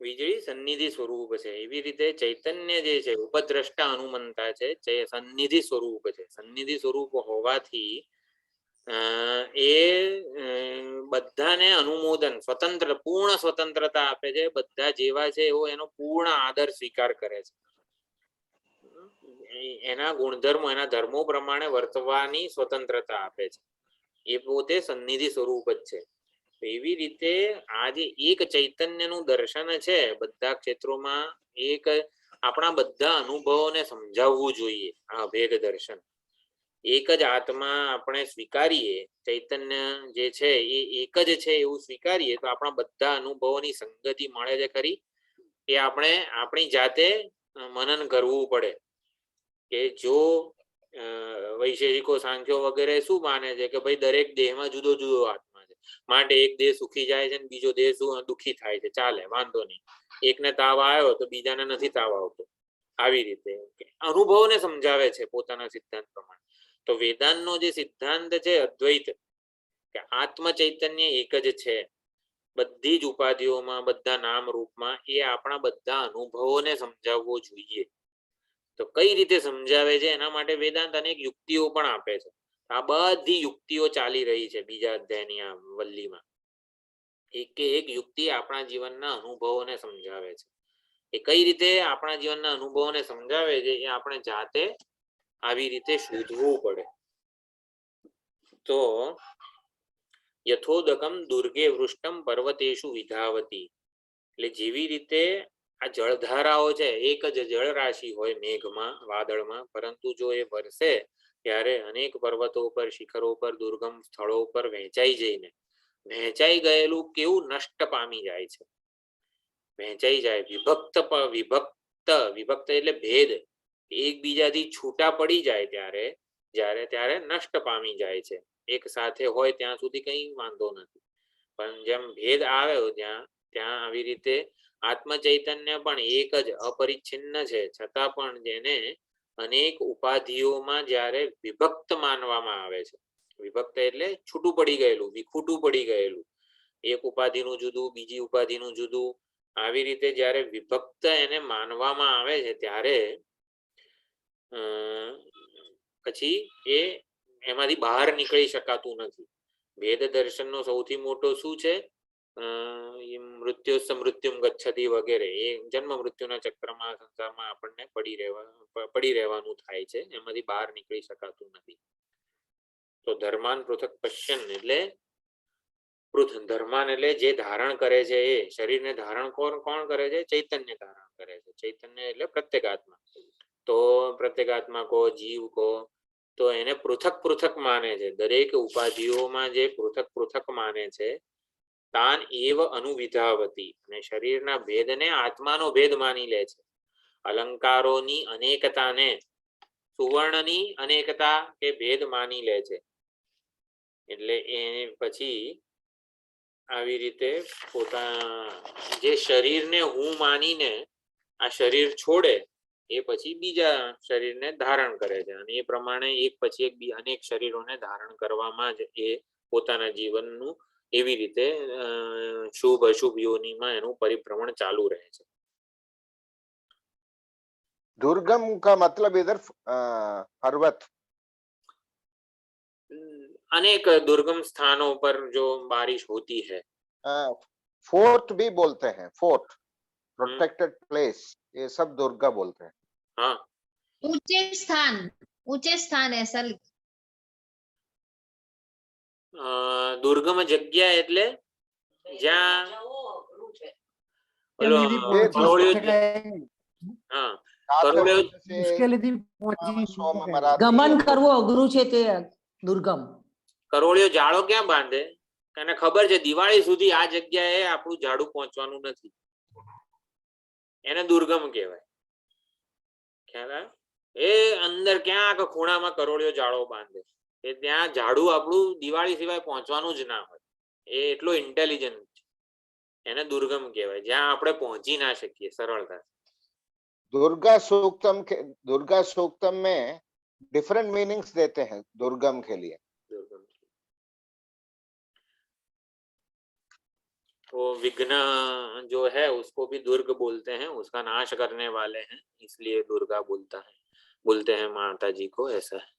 વીજળી સન્નિધિ સ્વરૂપ છે. એવી રીતે ચૈતન્ય જે છે ઉપદ્રષ્ટા અનુમંતા છે, સન્નિધિ સ્વરૂપ છે. સન્નિધિ સ્વરૂપ હોવાથી એ બધાને અનુમોદન, સ્વતંત્ર, પૂર્ણ સ્વતંત્રતા આપે છે. બધા જેવા છે એવો એનો પૂર્ણ આદર સ્વીકાર કરે છે. એના ગુણધર્મો, એના ધર્મો પ્રમાણે વર્તવાની સ્વતંત્રતા આપે છે. એ પોતે સન્નિધિ સ્વરૂપ જ છે. એવી રીતે આ જે એક ચૈતન્યનું દર્શન છે બધા ક્ષેત્રોમાં, એક આપણા બધા અનુભવોને સમજાવવું જોઈએ. આ ભેદ દર્શન એક જ આત્મા આપણે સ્વીકારીએ, ચૈતન્ય જે છે એ એક જ છે એવું સ્વીકારીએ તો આપણા બધા અનુભવોની સંગતિ મળે છે ખરી. એ આપણે આપણી જાતે મનન કરવું પડે કે જો વૈશેષિકો, સાંખ્યો વગેરે શું માને છે કે ભાઈ દરેક દેહમાં જુદો જુદો આત્મા છે, માટે એક દેહ સુખી જાય છે ને બીજો દેહ દુઃખી થાય છે, ચાલે, વાંધો નહીં. એકને તાવ આવ્યો તો બીજાને નથી તાવ આવતો. આવી રીતે અનુભવને સમજાવે છે પોતાના સિદ્ધાંત પ્રમાણે. તો વેદાંતનો જે સિદ્ધાંત છે અદ્વૈત, કે આત્મ ચૈતન્ય એક જ છે, બધી જ ઉપાધિઓમાં, બધા નામ રૂપમાં એ આપણા બધા અનુભવોને સમજાવવો જોઈએ. તો કઈ રીતે સમજાવે છે એના માટે વેદાંત અનેક યુક્તિઓ પણ આપે છે. આ બધી યુક્તિઓ ચાલી રહી છે બીજા અધ્યાયની આ વલ્લીમાં. એક એક યુક્તિ આપણા જીવનના અનુભવોને સમજાવે છે. એ કઈ રીતે આપણા જીવનના અનુભવોને સમજાવે છે એ આપણે જાતે આવી રીતે શોધવું પડે. તો યથોદકમ દુર્ગે વૃષ્ટમ પર્વતેષુ વિધાવતી, એટલે જેવી રીતે આ જળધારાઓ છે, એક જ જળ રાશિ હોય મેઘમાં, વાદળમાં, પરંતુ જો એ વરસે ત્યારે અનેક પર્વતો પર, શિખરો પર, દુર્ગમ સ્થળો પર વહેંચાઈ જઈને વહેંચાઈ ગયેલું કેવું નષ્ટ પામી જાય છે. વહેંચાઈ જાય, વિભક્ત એટલે ભેદ, એકબીજાથી છૂટા પડી જાય ત્યારે નષ્ટ પામી જાય છે. એક સાથે હોય ત્યાં સુધી કઈ વાંધો નથી, પણ જેમ ભેદ આવ્યો ત્યાં આવી રીતે આત્મ ચૈતન્ય પણ એક જ અપરિચ્છિન્ન છે, છતાં પણ જેને અનેક ઉપાધિઓમાં જ્યારે વિભક્ત માનવામાં આવે છે, વિભક્ત એટલે છૂટું પડી ગયેલું, વિખૂટું પડી ગયેલું, એક ઉપાધિનું જુદું, બીજી ઉપાધિનું જુદું, આવી રીતે જ્યારે વિભક્ત એને માનવામાં આવે છે ત્યારે પછી એમાંથી બહાર નીકળી શકાતું નથી. વેદ દર્શનનો સૌથી મોટો શું છે? મૃત્યુ મૃત્યુમ ગચ્છતિ વગેરે, એ જન્મ મૃત્યુના ચક્રમાં, સંસારમાં આપણને પડી રહેવાનું થાય છે, એમાંથી બહાર નીકળી શકાતું નથી. તો ધર્માન પૃથક પશ્યન એટલે ધર્માન એટલે જે ધારણ કરે છે, એ શરીરને ધારણ કોણ કરે છે? ચૈતન્ય ધારણ કરે છે. ચૈતન્ય એટલે પ્રત્યેગાત્મા. તો પ્રત્યેગાત્મા કો, જીવ કો, તો એને પૃથક પૃથક માને છે. દરેક ઉપાધિઓમાં જે પૃથક પૃથક માને છે, તાન એવ અનુવિધાવતી, અને શરીરના ભેદને આત્માનો ભેદ માની લે છે. અલંકારોની અનેકતાને સુવર્ણની અનેકતા કે ભેદ માની લે છે. એટલે એ પછી આવી રીતે જે શરીરને હું માનીને આ શરીર છોડે, એ પછી બીજા શરીરને ધારણ કરે છે, અને એ પ્રમાણે એક પછી એક અનેક શરીરોને ધારણ કરવામાં જ એ પોતાના જીવનનું એવી રીતે શુભ અશુભ યોનિમાં એનું પરિભ્રમણ ચાલુ રહે છે. दुर्गम का मतलब इधर पर्वत, अनेक दुर्गम स्थानों पर जो बारिश होती है, फोर्ट भी बोलते हैं, फोर्ट, प्रोटेक्टेड प्लेस, ये सब दुर्गा बोलते हैं. हाँ, ऊंचे स्थान ऐसा દુર્ગમ જગ્યા એટલે જ્યાં મુશ્કેલીથી પહોંચી શકાય. હા, મુશ્કેલીથી પહોંચી ગમન કરવું અઘરું છે તે દુર્ગમ. કરોળિયો જાળો ક્યાં બાંધે? એને ખબર છે દિવાળી સુધી આ જગ્યાએ આપણું ઝાડુ પહોંચવાનું નથી, એને દુર્ગમ કહેવાય. ખ્યાલ આવે? એ અંદર ક્યાંક ખૂણામાં કરોળિયો જાળો બાંધે, એ ત્યાં ઝાડુ આપણું દિવાળી સિવાય પહોંચવાનું જ ના હોય. એ એટલો ઇન્ટેલિજન્ટ છે, એને દુર્ગમ કહેવાય, જ્યાં આપણે પહોંચી ના શકીએ સરળતાથી. दुर्गा सूक्तम में डिफरेंट मीनिंग्स देते हैं दुर्गम के लिए. तो विघ्न जो है उसको भी दुर्ग बोलते हैं, उसका नाश करने वाले हैं, इसलिए दुर्गा बोलते हैं माता जी को, ऐसा है.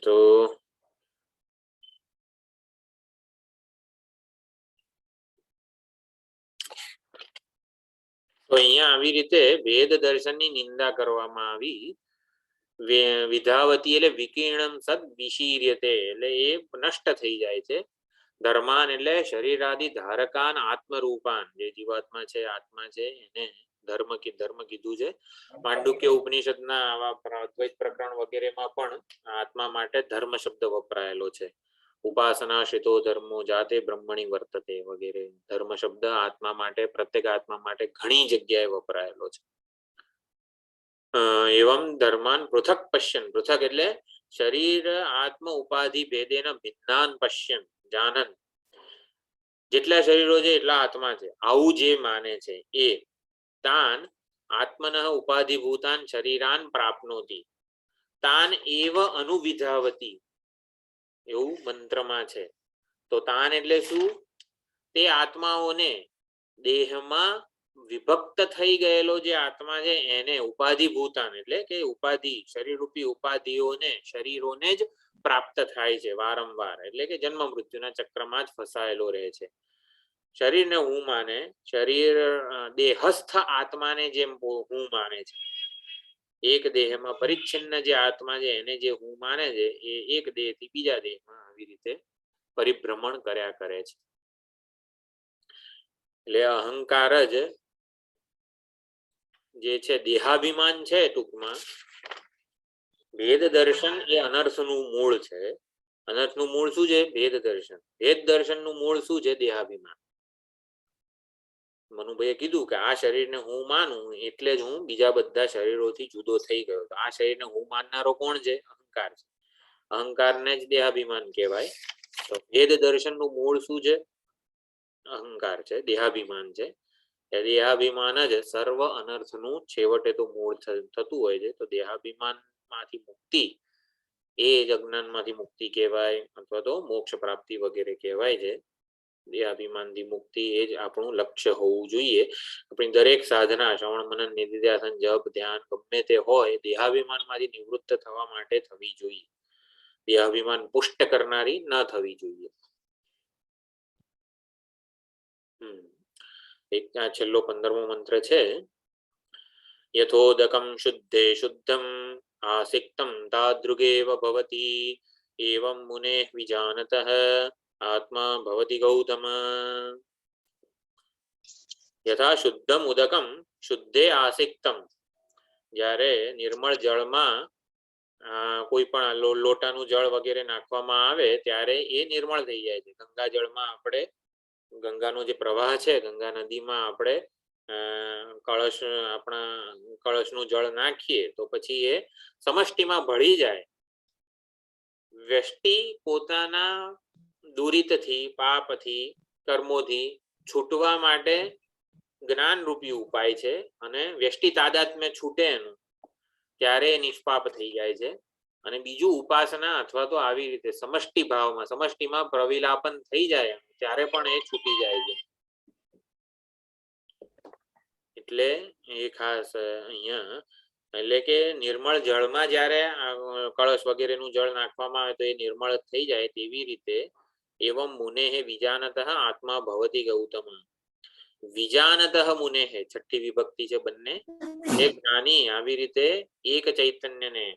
तो અહીંયા આવી રીતે વેદ દર્શનની નિંદા કરવામાં આવી. વિધાવતી એટલે વિકીર્ણમ સદ વિશીર્યતે, એટલે એ નષ્ટ થઈ જાય છે. ધર્માન એટલે શરીરાદિ ધારકાન આત્મરૂપાન, જે જીવાત્મા છે, આત્મા છે, એને ધર્મ કીધું છે. માંડુક્ય ઉપનિષદના આવા અદ્વૈત પ્રકરણ વગેરેમાં પણ આત્મા માટે ધર્મ શબ્દ વપરાયેલો છે. ઉપાસના શિતો ધર્મો જાતે બ્રહ્મણી વર્તતે વગેરે ધર્મ શબ્દ આત્મા માટે, પ્રત્યેક આત્મા માટે ઘણી જગ્યાએ વપરાયેલો છે. એવમ ધર્માન પૃથક પશ્યન, પૃથક એટલે શરીર આત્મ ઉપાધિ ભેદેન ભિન્નાન પશ્યન જાનન, જેટલા શરીરો છે એટલા આત્મા છે, આવું જે માને છે એ તાન આત્મનઃ ઉપાધિભૂતાન શરીરાન પ્રાપ્નોતિ તાન એવ અનુવિધાવતી, એવું મંત્રમાં છે. તો તાન એટલે શું? તે આત્માઓને દેહમાં વિભક્ત થઈ ગયેલો જે આત્મા છે એને ઉપાધિ ભૂતાન એટલે કે ઉપાધિ શરીરરૂપી ઉપાધિઓને શરીરોને જ પ્રાપ્ત થાય છે વારંવાર, એટલે કે જન્મ મૃત્યુના ચક્રમાં જ ફસાયેલો રહે છે. શરીરને હું માને, શરીર દેહસ્થ આત્માને જેમ હું માને છે, એક દેહમાં પરિચ્છિન્ન જે આત્મા છે એને જે હું માને છે એ એક દેહથી બીજા દેહમાં આવી રીતે પરિભ્રમણ કર્યા કરે છે. એટલે અહંકાર જ જે છે દેહાભિમાન છે. ટૂંકમાં ભેદ દર્શન એ અનર્થનું મૂળ છે. અનર્થનું મૂળ શું છે? ભેદ દર્શન. ભેદ દર્શનનું મૂળ શું છે? દેહાભિમાન. મનુભાઈએ કીધું કે આ શરીરને હું માનું એટલે જ હું બીજા બધા શરીરોથી જુદો થઈ ગયો. તો આ શરીરને હું માનનારો કોણ છે? અહંકાર છે. અહંકારને જ દેહાભિમાન કહેવાય. તો ભેદ દર્શનનું મૂળ શું છે? અહંકાર છે, દેહાભિમાન છે. દેહાભિમાન જ સર્વ અનર્થનું છેવટે તો મૂળ થતું હોય છે. તો દેહાભિમાન માંથી મુક્તિ એ જ અજ્ઞાનમાંથી મુક્તિ કહેવાય, અથવા તો મોક્ષ પ્રાપ્તિ વગેરે કહેવાય છે. દેહાભિમાનથી મુક્તિ એ જ આપણું લક્ષ્ય હોવું જોઈએ. આપણી દરેક સાધના શ્રવણ મનન નિધિધ્યાસન જપ ધ્યાન ગમે તે હોય દેહાભિમાનમાંથી નિવૃત્ત થવા માટે થવી જોઈએ. દેહાભિમાન પુષ્ટ કરનારી ન થવી જોઈએ. એક આ છેલ્લો 15મો મંત્ર છે. યથોદકમ શુદ્ધે શુદ્ધમ આસિક્તમ તાદૃગેવ ભવતી એવં મુનેઃ વિજાનતઃ આત્મા ભવતિ ગૌતમ. યથા શુદ્ધમ ઉદકમ શુદ્ધે આસિક્તમ. જ્યારે નિર્મળ જળમાં કોઈ પણ લોટાનું જળ વગેરે નાખવામાં આવે ત્યારે એ નિર્મળ થઈ જાય છે. ગંગા જળમાં આપણે ગંગાનો જે પ્રવાહ છે, ગંગા નદીમાં આપણે આપણા કળશનું જળ નાખીએ તો પછી એ સમષ્ટિમાં ભળી જાય. વ્યષ્ટિ પોતાના દુરિતથી પાપથી કર્મોથી છૂટવા માટે જ્ઞાન રૂપી ઉપાય છે, અને વ્યષ્ટિ તાદાત્મ્ય છૂટે એનું ત્યારે એ નિષ્પાપ થઈ જાય છે. અને બીજું ઉપાસના અથવા તો આવી રીતે સમષ્ટિ ભાવમાં સમષ્ટિમાં પ્રવિલાપન થઈ જાય ત્યારે પણ એ છૂટી જાય છે. એટલે એ ખાસ અહીંયા એટલે કે નિર્મળ જળમાં જ્યારે કળશ વગેરેનું જળ નાખવામાં આવે તો એ નિર્મળ થઈ જાય. તેવી રીતે એવમ મુનેઃ વિજાનતઃ આત્મા ભવતિ ગૌતમ. વિજાનતઃ મુનેઃ છઠ્ઠી વિભક્તિ છે બંને. એક જ્ઞાની આવી રીતે એક ચૈતન્યને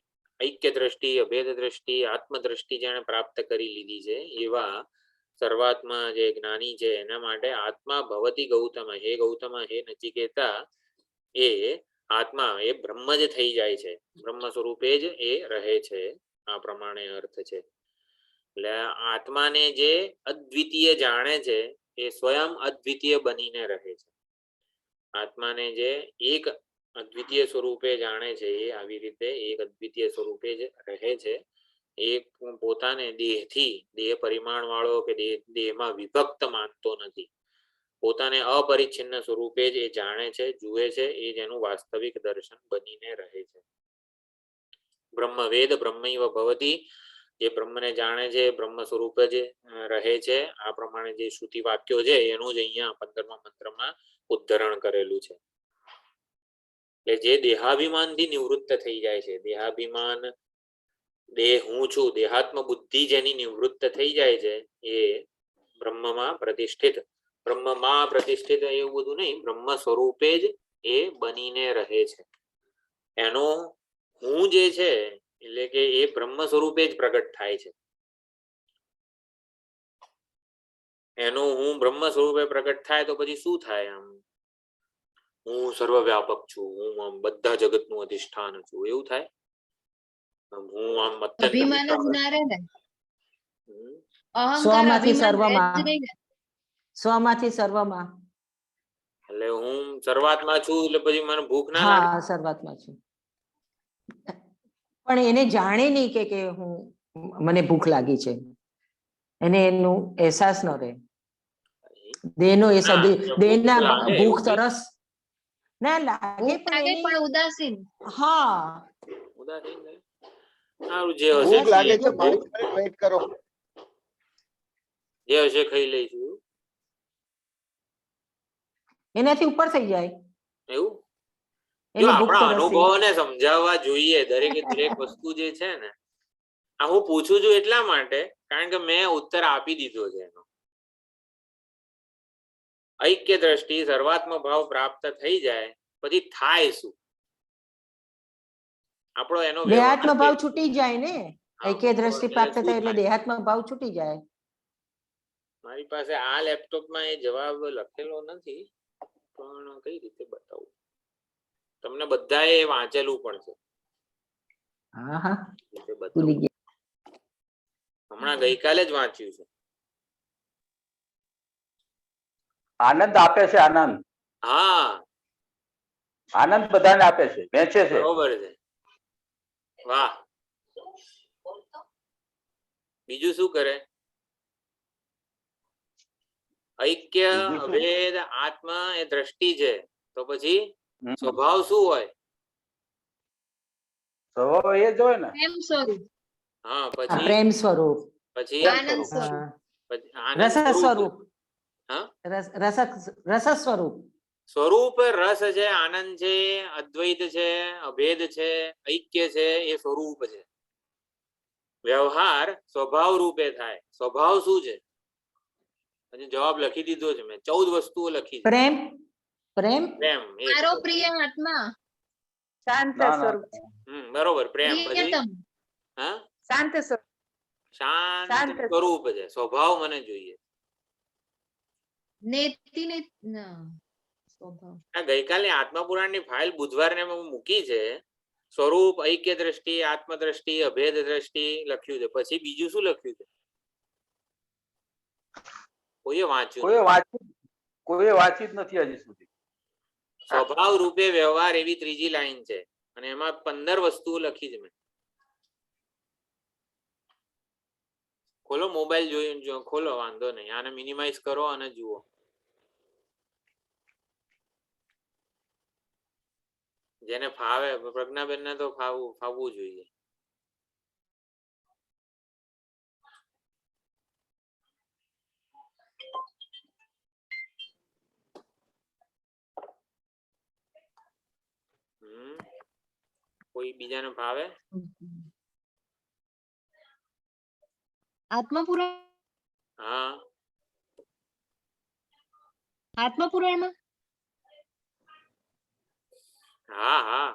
ऐक्य दृष्टि अभेद दृष्टि आत्म दृष्टि जेने प्राप्त करी लीधी छे एवा सर्वात्मा जे ज्ञानी छे एना माटे आत्मा भवति गौतम हे गौतम हे नचिकेता ए आत्मा ए ब्रह्म ज थई जाय छे ब्रह्म स्वरूपे ज ए रहे छे आ प्रमाणे अर्थ छे એટલે આત્માને જે અદ્વિતીય જાણે છે એ સ્વયં અદ્વિતીય બનીને રહે છે આત્માને જે એક अद्वितीय स्वरूपे जाने छे आवी रीते एक अद्वितीय स्वरूपे ज रहे छे एक पोताने देहथी देह परिमाण वाळो के देह में विभक्त मानतो नथी पोताने अपरिच्छिन्न स्वरूपे ज जाने छे जुए छे ए जेनुं वास्तविक दर्शन बनीने रहे छे ब्रह्मवेद ब्रह्मैव भवति जे ब्रह्मने जाने छे ब्रह्म स्वरूप ज रहे छे आ प्रमाणे जे श्रुति वाक्यो छे एनुं ज अहींया 15मा मंत्रमां उद्धरण करेलुं छे એટલે જે દેહાભિમાનથી નિવૃત્ત થઈ જાય છે દેહાભિમાન દેહ હું છું દેહાત્મ બુદ્ધિ જેની નિવૃત્ત થઈ જાય છે એ બ્રહ્મમાં પ્રતિષ્ઠિત એવું બધું નહીં બ્રહ્મ સ્વરૂપે જ એ બનીને રહે છે એનો હું જે છે એટલે કે એ બ્રહ્મ સ્વરૂપે જ પ્રગટ થાય છે એનો હું બ્રહ્મ સ્વરૂપે પ્રગટ થાય તો પછી શું થાય આમ હું સર્વવ્યાપક છું હું આમ બધા જગતનું અધિષ્ઠાન છું એવું થાય હું આમ અભિમાન જ ના રહે ને અહંકાર સ્વમાંથી અભિમાન રહે સર્વમાં જ નહીં ને સ્વમાંથી સર્વમાં એટલે હું શરૂઆતમાં છું એટલે પછી મને ભૂખ ના લાગે હા શરૂઆતમાં છું પણ એને જાણે નહીં કે હું મને ભૂખ લાગી છે એને એનું અહેસાસ ન રહે દેહનો દેહના ભૂખ તરસ ના લાગે ભૂખ લાગે પણ પણ ઉદાસીન હા ઉદાસીન સારું જે હશે ભૂખ લાગે છે એ 5 મિનિટ વેઇટ કરો જે હશે ખાઈ લઈશું એનાથી ઉપર થઈ જાય એવું જો એની ભૂખ આપણા તરસી અનુભવોને સમજાવવા જોઈએ દરેકે દરેક વસ્તુ જે છે ને આ હું પૂછું છું એટલા માટે કારણ કે મેં ઉત્તર આપી દીધો છે એનો ઐક્ય દ્રષ્ટિ સર્વાત્મ ભાવ પ્રાપ્ત થઈ જાય પછી થાય શું આપણો એનો દેહાત્મ વ્યવહાર ભાવ કેવો? છૂટી જાય ને હા, ઐક્ય દ્રષ્ટિ એટલે પ્રાપ્ત શું થાય એટલે થાય? દેહાત્મ ભાવ છૂટી જાય મારી પાસે આ લેપટોપમાં એ જવાબ લખેલો નથી પણ કઈ રીતે બતાવું તમને બધાએ વાંચેલું પણ છે હા હા રીતે ભૂલી બતાવું ગયા હમણાં ગઈકાલે જ વાંચ્યું છે આનંદ આપે છે, આનંદ હા આનંદ બધાને આપે છે, વેચે છે. બરોબર છે વાહ બીજું શું કરે ઐક્ય બીજું શું? અભેદ આત્મા એ દ્રષ્ટિ છે તો પછી હમ. સ્વભાવ શું હોય સ્વભાવ એ જ હોય ને. પ્રેમ સ્વરૂપ હા હા, પછી પ્રેમ સ્વરૂપ પછી પ્રેમ આનંદ સ્વરૂપ. સ્વરૂપ પછી આનંદ રસ સ્વરૂપ હા રસ સ્વરૂપ સ્વરૂપ રસ છે આનંદ છે અદ્વૈત છે અભેદ છે ઐક્ય છે એ સ્વરૂપ છે વ્યવહાર સ્વભાવ રૂપે થાય સ્વભાવ શું છે હજી જવાબ લખી દીધો છે મેં 14 વસ્તુઓ લખી છે પ્રેમ પ્રેમ પ્રેમ એક મારો પ્રિય આત્મા શાંત ના, ના. સ્વરૂપ બરોબર પ્રેમ પછી પ્રિયતમ હા શાંત સ્વરૂપ શાંત શાંત સ્વરૂપ છે સ્વભાવ મને જોઈએ નેતિ ને સ્વભાવ આ ગઈકાલની આત્મપુરાણની ફાઇલ બુધવારને મેં મૂકી છે સ્વરૂપ ઐક્ય દ્રષ્ટિ આત્મદ્રષ્ટિ અભેદ દ્રષ્ટિ લખ્યું છે પછી બીજું શું લખ્યું છે કોઈએ વાંચ્યું કોઈએ વાંચી જ નથી હજી સુધી. સ્વભાવ રૂપે વ્યવહાર એવી ત્રીજી લાઈન છે અને એમાં 15 વસ્તુઓ લખી છે મેં ખોલો મોબાઈલ જોઈ ખોલો વાંધો નહીં આને મિનિમાઇઝ કરો અને જુઓ જેને ફાવે પ્રજ્ઞાબેન ને તો ફાવવું જોઈએ કોઈ બીજાને ભાવે આત્મપુરાણ હા આત્મપુરાણમાં હા હા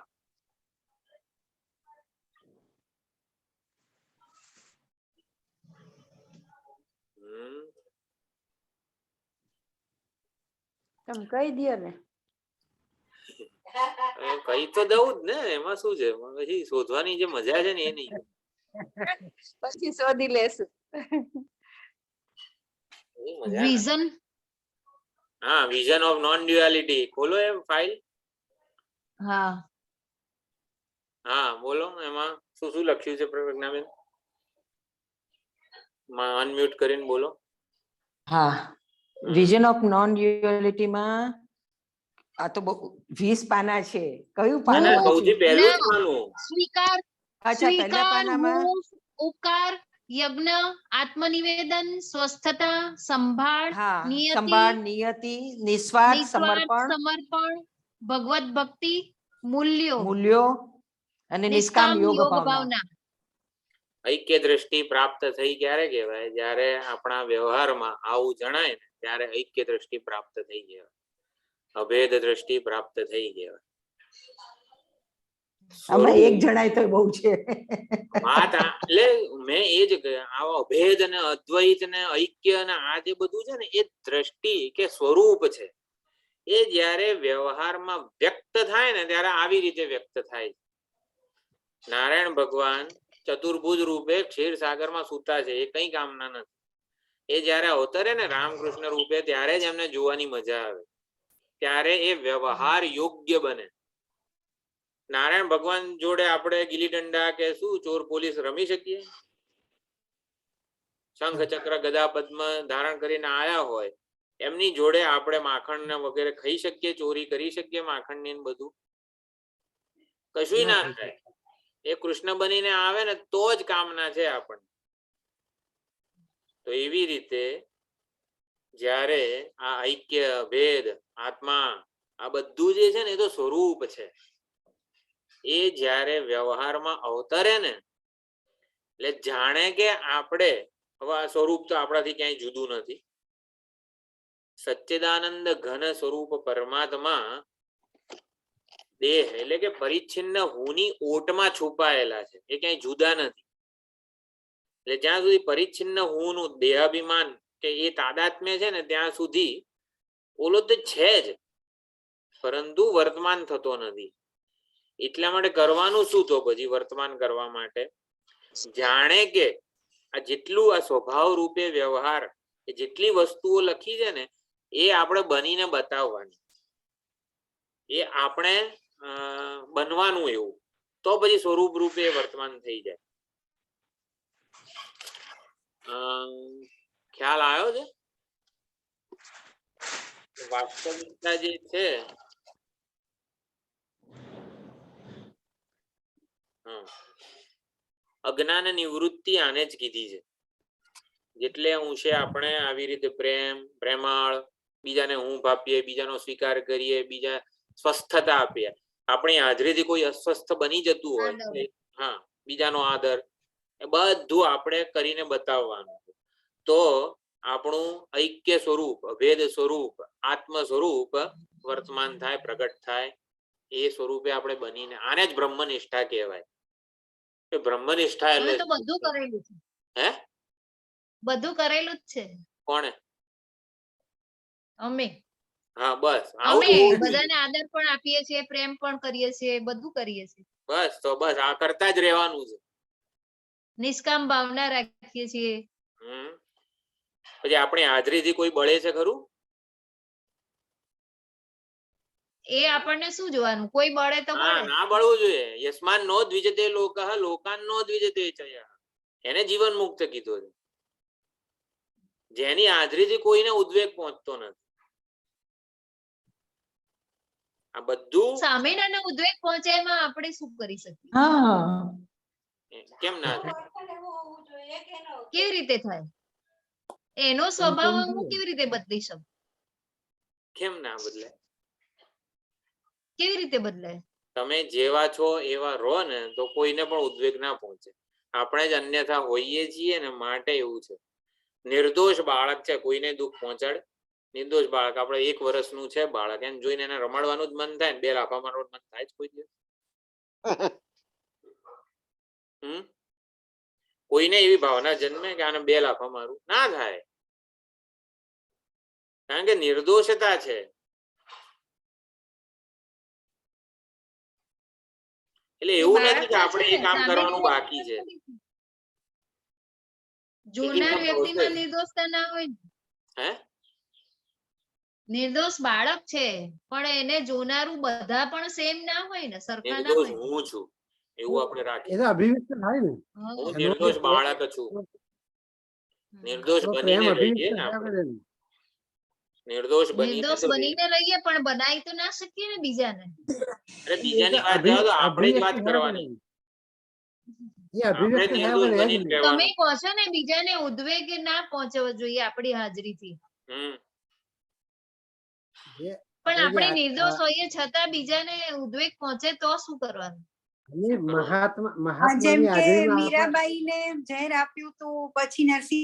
તમે કહી દ્યો ને કઈ તો દઉં જ ને એમાં શું છે પછી શોધવાની જે મજા છે ને એ નહીં પછી શોધી લેશું એ મજા વિઝન હા વિઝન ઓફ નોન ડ્યુઆલિટી ખોલો એ ફાઇલ હા હા બોલો એમાં શું શું લખ્યું છે પ્રજ્ઞાબેન અનમ્યુટ કરીને બોલો હા વિઝન ઓફ નોન ડ્યુઆલિટીમાં આ તો બહુ 20 પાના છે કયું પાનું અને વાંચ્યું? સૌથી પહેલું જ ના. પાનું સ્વીકાર અચ્છા પહેલા સ્વીકાર પાનામાં હું ઉપકાર યજ્ઞ આત્મનિવેદન સ્વસ્થતા સંભાળ હા નિયતિ સંભાળ નિયતિ નિસ્વાર્થ નિસ્વાર્થ સમર્પણ સમર્પણ ભગવત ભક્તિ મૂલ્યો મૂલ્યો અને નિષ્કામ યોગ ભાવના ભાવના ઐક્ય દ્રષ્ટિ પ્રાપ્ત થઈ ક્યારે કહેવાય જ્યારે આપણા વ્યવહારમાં આવું જણાય ને ત્યારે ઐક્ય દ્રષ્ટિ પ્રાપ્ત થઈ કહેવાય અભેદ દ્રષ્ટિ પ્રાપ્ત થઈ કહેવાય આમાં એક જણાય તો બહુ છે વાત એટલે મેં એ જ આવો અભેદ અને અદ્વૈત ને ઐક્ય અને આ જે બધું છે ને એ દ્રષ્ટિ કે સ્વરૂપ છે એ જ્યારે વ્યવહારમાં વ્યક્ત થાય ને ત્યારે આવી રીતે વ્યક્ત થાય નારાયણ ભગવાન ચતુર્ભુજ રૂપે ક્ષીરસાગરમાં સૂતા છે એ કઈ કામના નથી એ જ્યારે અવતરે ને રામકૃષ્ણ રૂપે ત્યારે જ એમને જોવાની મજા આવે ત્યારે એ વ્યવહાર યોગ્ય બને નારાયણ ભગવાન જોડે આપણે ગીલી દંડા કે શું ચોર પોલીસ રમી શકીએ શંખ ચક્ર ગદા પદ્મ ધારણ કરીને આયા હોય એમની જોડે આપણે માખણ ને વગેરે ખાઈ શકીએ ચોરી કરી શકીએ માખણ ની બધું કશું ના થાય એ કૃષ્ણ બનીને આવે ને તો જ કામના છે આપણને તો એવી રીતે જ્યારે આ ઐક્ય ભેદ આત્મા આ બધું જે છે ને એ તો સ્વરૂપ છે. એ જ્યારે વ્યવહારમાં અવતરે ને એટલે જાણે કે આપણે હવે આ સ્વરૂપ તો આપણાથી ક્યાંય જુદું નથી. સચ્ચિદાનંદ ઘન સ્વરૂપ પરમાત્મા દેહ એટલે કે પરિચ્છિન્ન હુંની ઓટમાં છુપાયેલા છે. એ ક્યાંય જુદા નથી. એટલે જ્યાં સુધી પરિચ્છિન્ન હુંનું દેહાભિમાન કે એ તાદાત્મ્ય છે ને ત્યાં સુધી ઓલો તો છે જ, પરંતુ વર્તમાન થતો નથી. એટલા માટે કરવાનું શું? તો પછી વર્તમાન કરવા માટે જાણે કે આ જેટલું આ સ્વભાવ રૂપે વ્યવહાર એ જેટલી વસ્તુઓ લખી છે ને એ આપણે બનીને બતાવવાની, એ આપણે બનવાનું એવું, તો પછી સ્વરૂપ રૂપે વર્તમાન થઈ જાય. ખ્યાલ આવ્યો છે? વાસ્તવિકતા જે છે અજ્ઞાન નિવૃત્તિ આને જ કીધી છે. જેટલે અંશે આપણે આવી રીતે પ્રેમ પ્રેમાળ બીજાને હું આપીએ, બીજાનો સ્વીકાર કરીએ, બીજા સ્વસ્થતા આપીએ. આપણી હાજરીથી કોઈ અસ્વસ્થ બની જતું હોય, હા, બીજાનો આદર, એ બધું આપણે કરીને બતાવવાનું. તો આપણું ઐક્ય સ્વરૂપ, ભેદ સ્વરૂપ, આત્મ સ્વરૂપ વર્તમાન થાય, પ્રગટ થાય. એ સ્વરૂપે આપણે બનીને, આને જ બ્રહ્મનિષ્ઠા કહેવાય. બ્રહ્મનિષ્ઠા અમે એટલે તો બધું કરેલું છે. હે બધું કરેલું જ છે કોણે? અમે. હા બસ અમે આવું જ હોવું જોઈએ. બધાને આદર પણ આપીએ છીએ, પ્રેમ પણ કરીએ છીએ, બધું કરીએ છીએ. બસ તો બસ આ કરતા જ રહેવાનું છે. નિષ્કામ ભાવના રાખીએ છીએ. પછી આપણી હાજરીથી કોઈ બળે છે ખરું? એ આપણને શું જોવાનું? કોઈ બળે તો હા, બળે. ના બળવું જોઈએ. યસ્માન નો દ્વિજતે લોકઃ લોકાન નો દ્વિજતે ચયઃ. એને જીવન મુક્ત કીધો છે. જેની હાજરીથી કોઈને ઉદ્વેગ પહોંચતો નથી. આ બધું સામેનાને ઉદ્વેગ પહોંચે એમાં આપણે શું કરી શકીએ? હા, કેમ ના થાય? કેવી રીતે થાય? એનો સ્વભાવ હું કેવી રીતે બદલી શકું? કેમ ના બદલે? કેવી રીતે બદલાય? તમે જેવા છો એવા રહો ને તો કોઈને પણ ઉદ્વેગ ના પહોંચે. આપણે જ અન્યથા હોઈએ છીએ ને માટે એવું છે. નિર્દોષ બાળક છે, કોઈને દુઃખ પહોંચાડે? નિર્દોષ બાળક, આપણે 1 વર્ષનું છે બાળક, એને જોઈને એને રમાડવાનું જ મન થાય ને 2 લાફા મારવાનું મન થાય જ કોઈ દિવસ? કોઈને એવી ભાવના જન્મે કે આને 2 લાફા મારું? ના થાય. કારણ કે નિર્દોષતા છે. એટલે એવું નથી કે આપણે એ કામ કરવાનું બાકી છે. જોનાર વ્યક્તિમાં નિર્દોષતા ના હોય. હે? નિર્દોષ બાળક છે પણ એને જોનારું બધા પણ સેમ ના હોય ને, સરખા ના નિર્દોષ હોય. હું છું એવું આપણે એ રાખીએ. તો અભિવ્યક્ત થાય ને. હું નિર્દોષ બાળક છું. નિર્દોષ તો પ્રેમ બનીને અભિવ્યક્ત રહીએ ને થયા આપણે. કરે ને. નિર્દોષ બનીને નિર્દોષ તો રહીએ. બનીને રહીએ પણ બનાવી તો ના શકીએ ને બીજાને. અરે બીજાની વાત જાઓ તો આપણે જ વાત કરવાની. એ અભિવ્યક્ત આપણે જ થયા નિર્દોષ કરે એ જ બનીને ને. તમે રહેવાનું. કહો છો ને બીજાને ઉદ્વેગ ના પહોંચવો જોઈએ આપણી હાજરીથી, જે પણ આપણે આપણે નિર્દોષ હોઈએ છતાં બીજાને ઉદ્વેગ પહોંચે તો શું કરવાનું? મહાત્મા જેમ મહાત્માની કે હાજરીમાં આપણે મીરાબાઈ ને ઝેર આપ્યું તો પછી નરસિંહ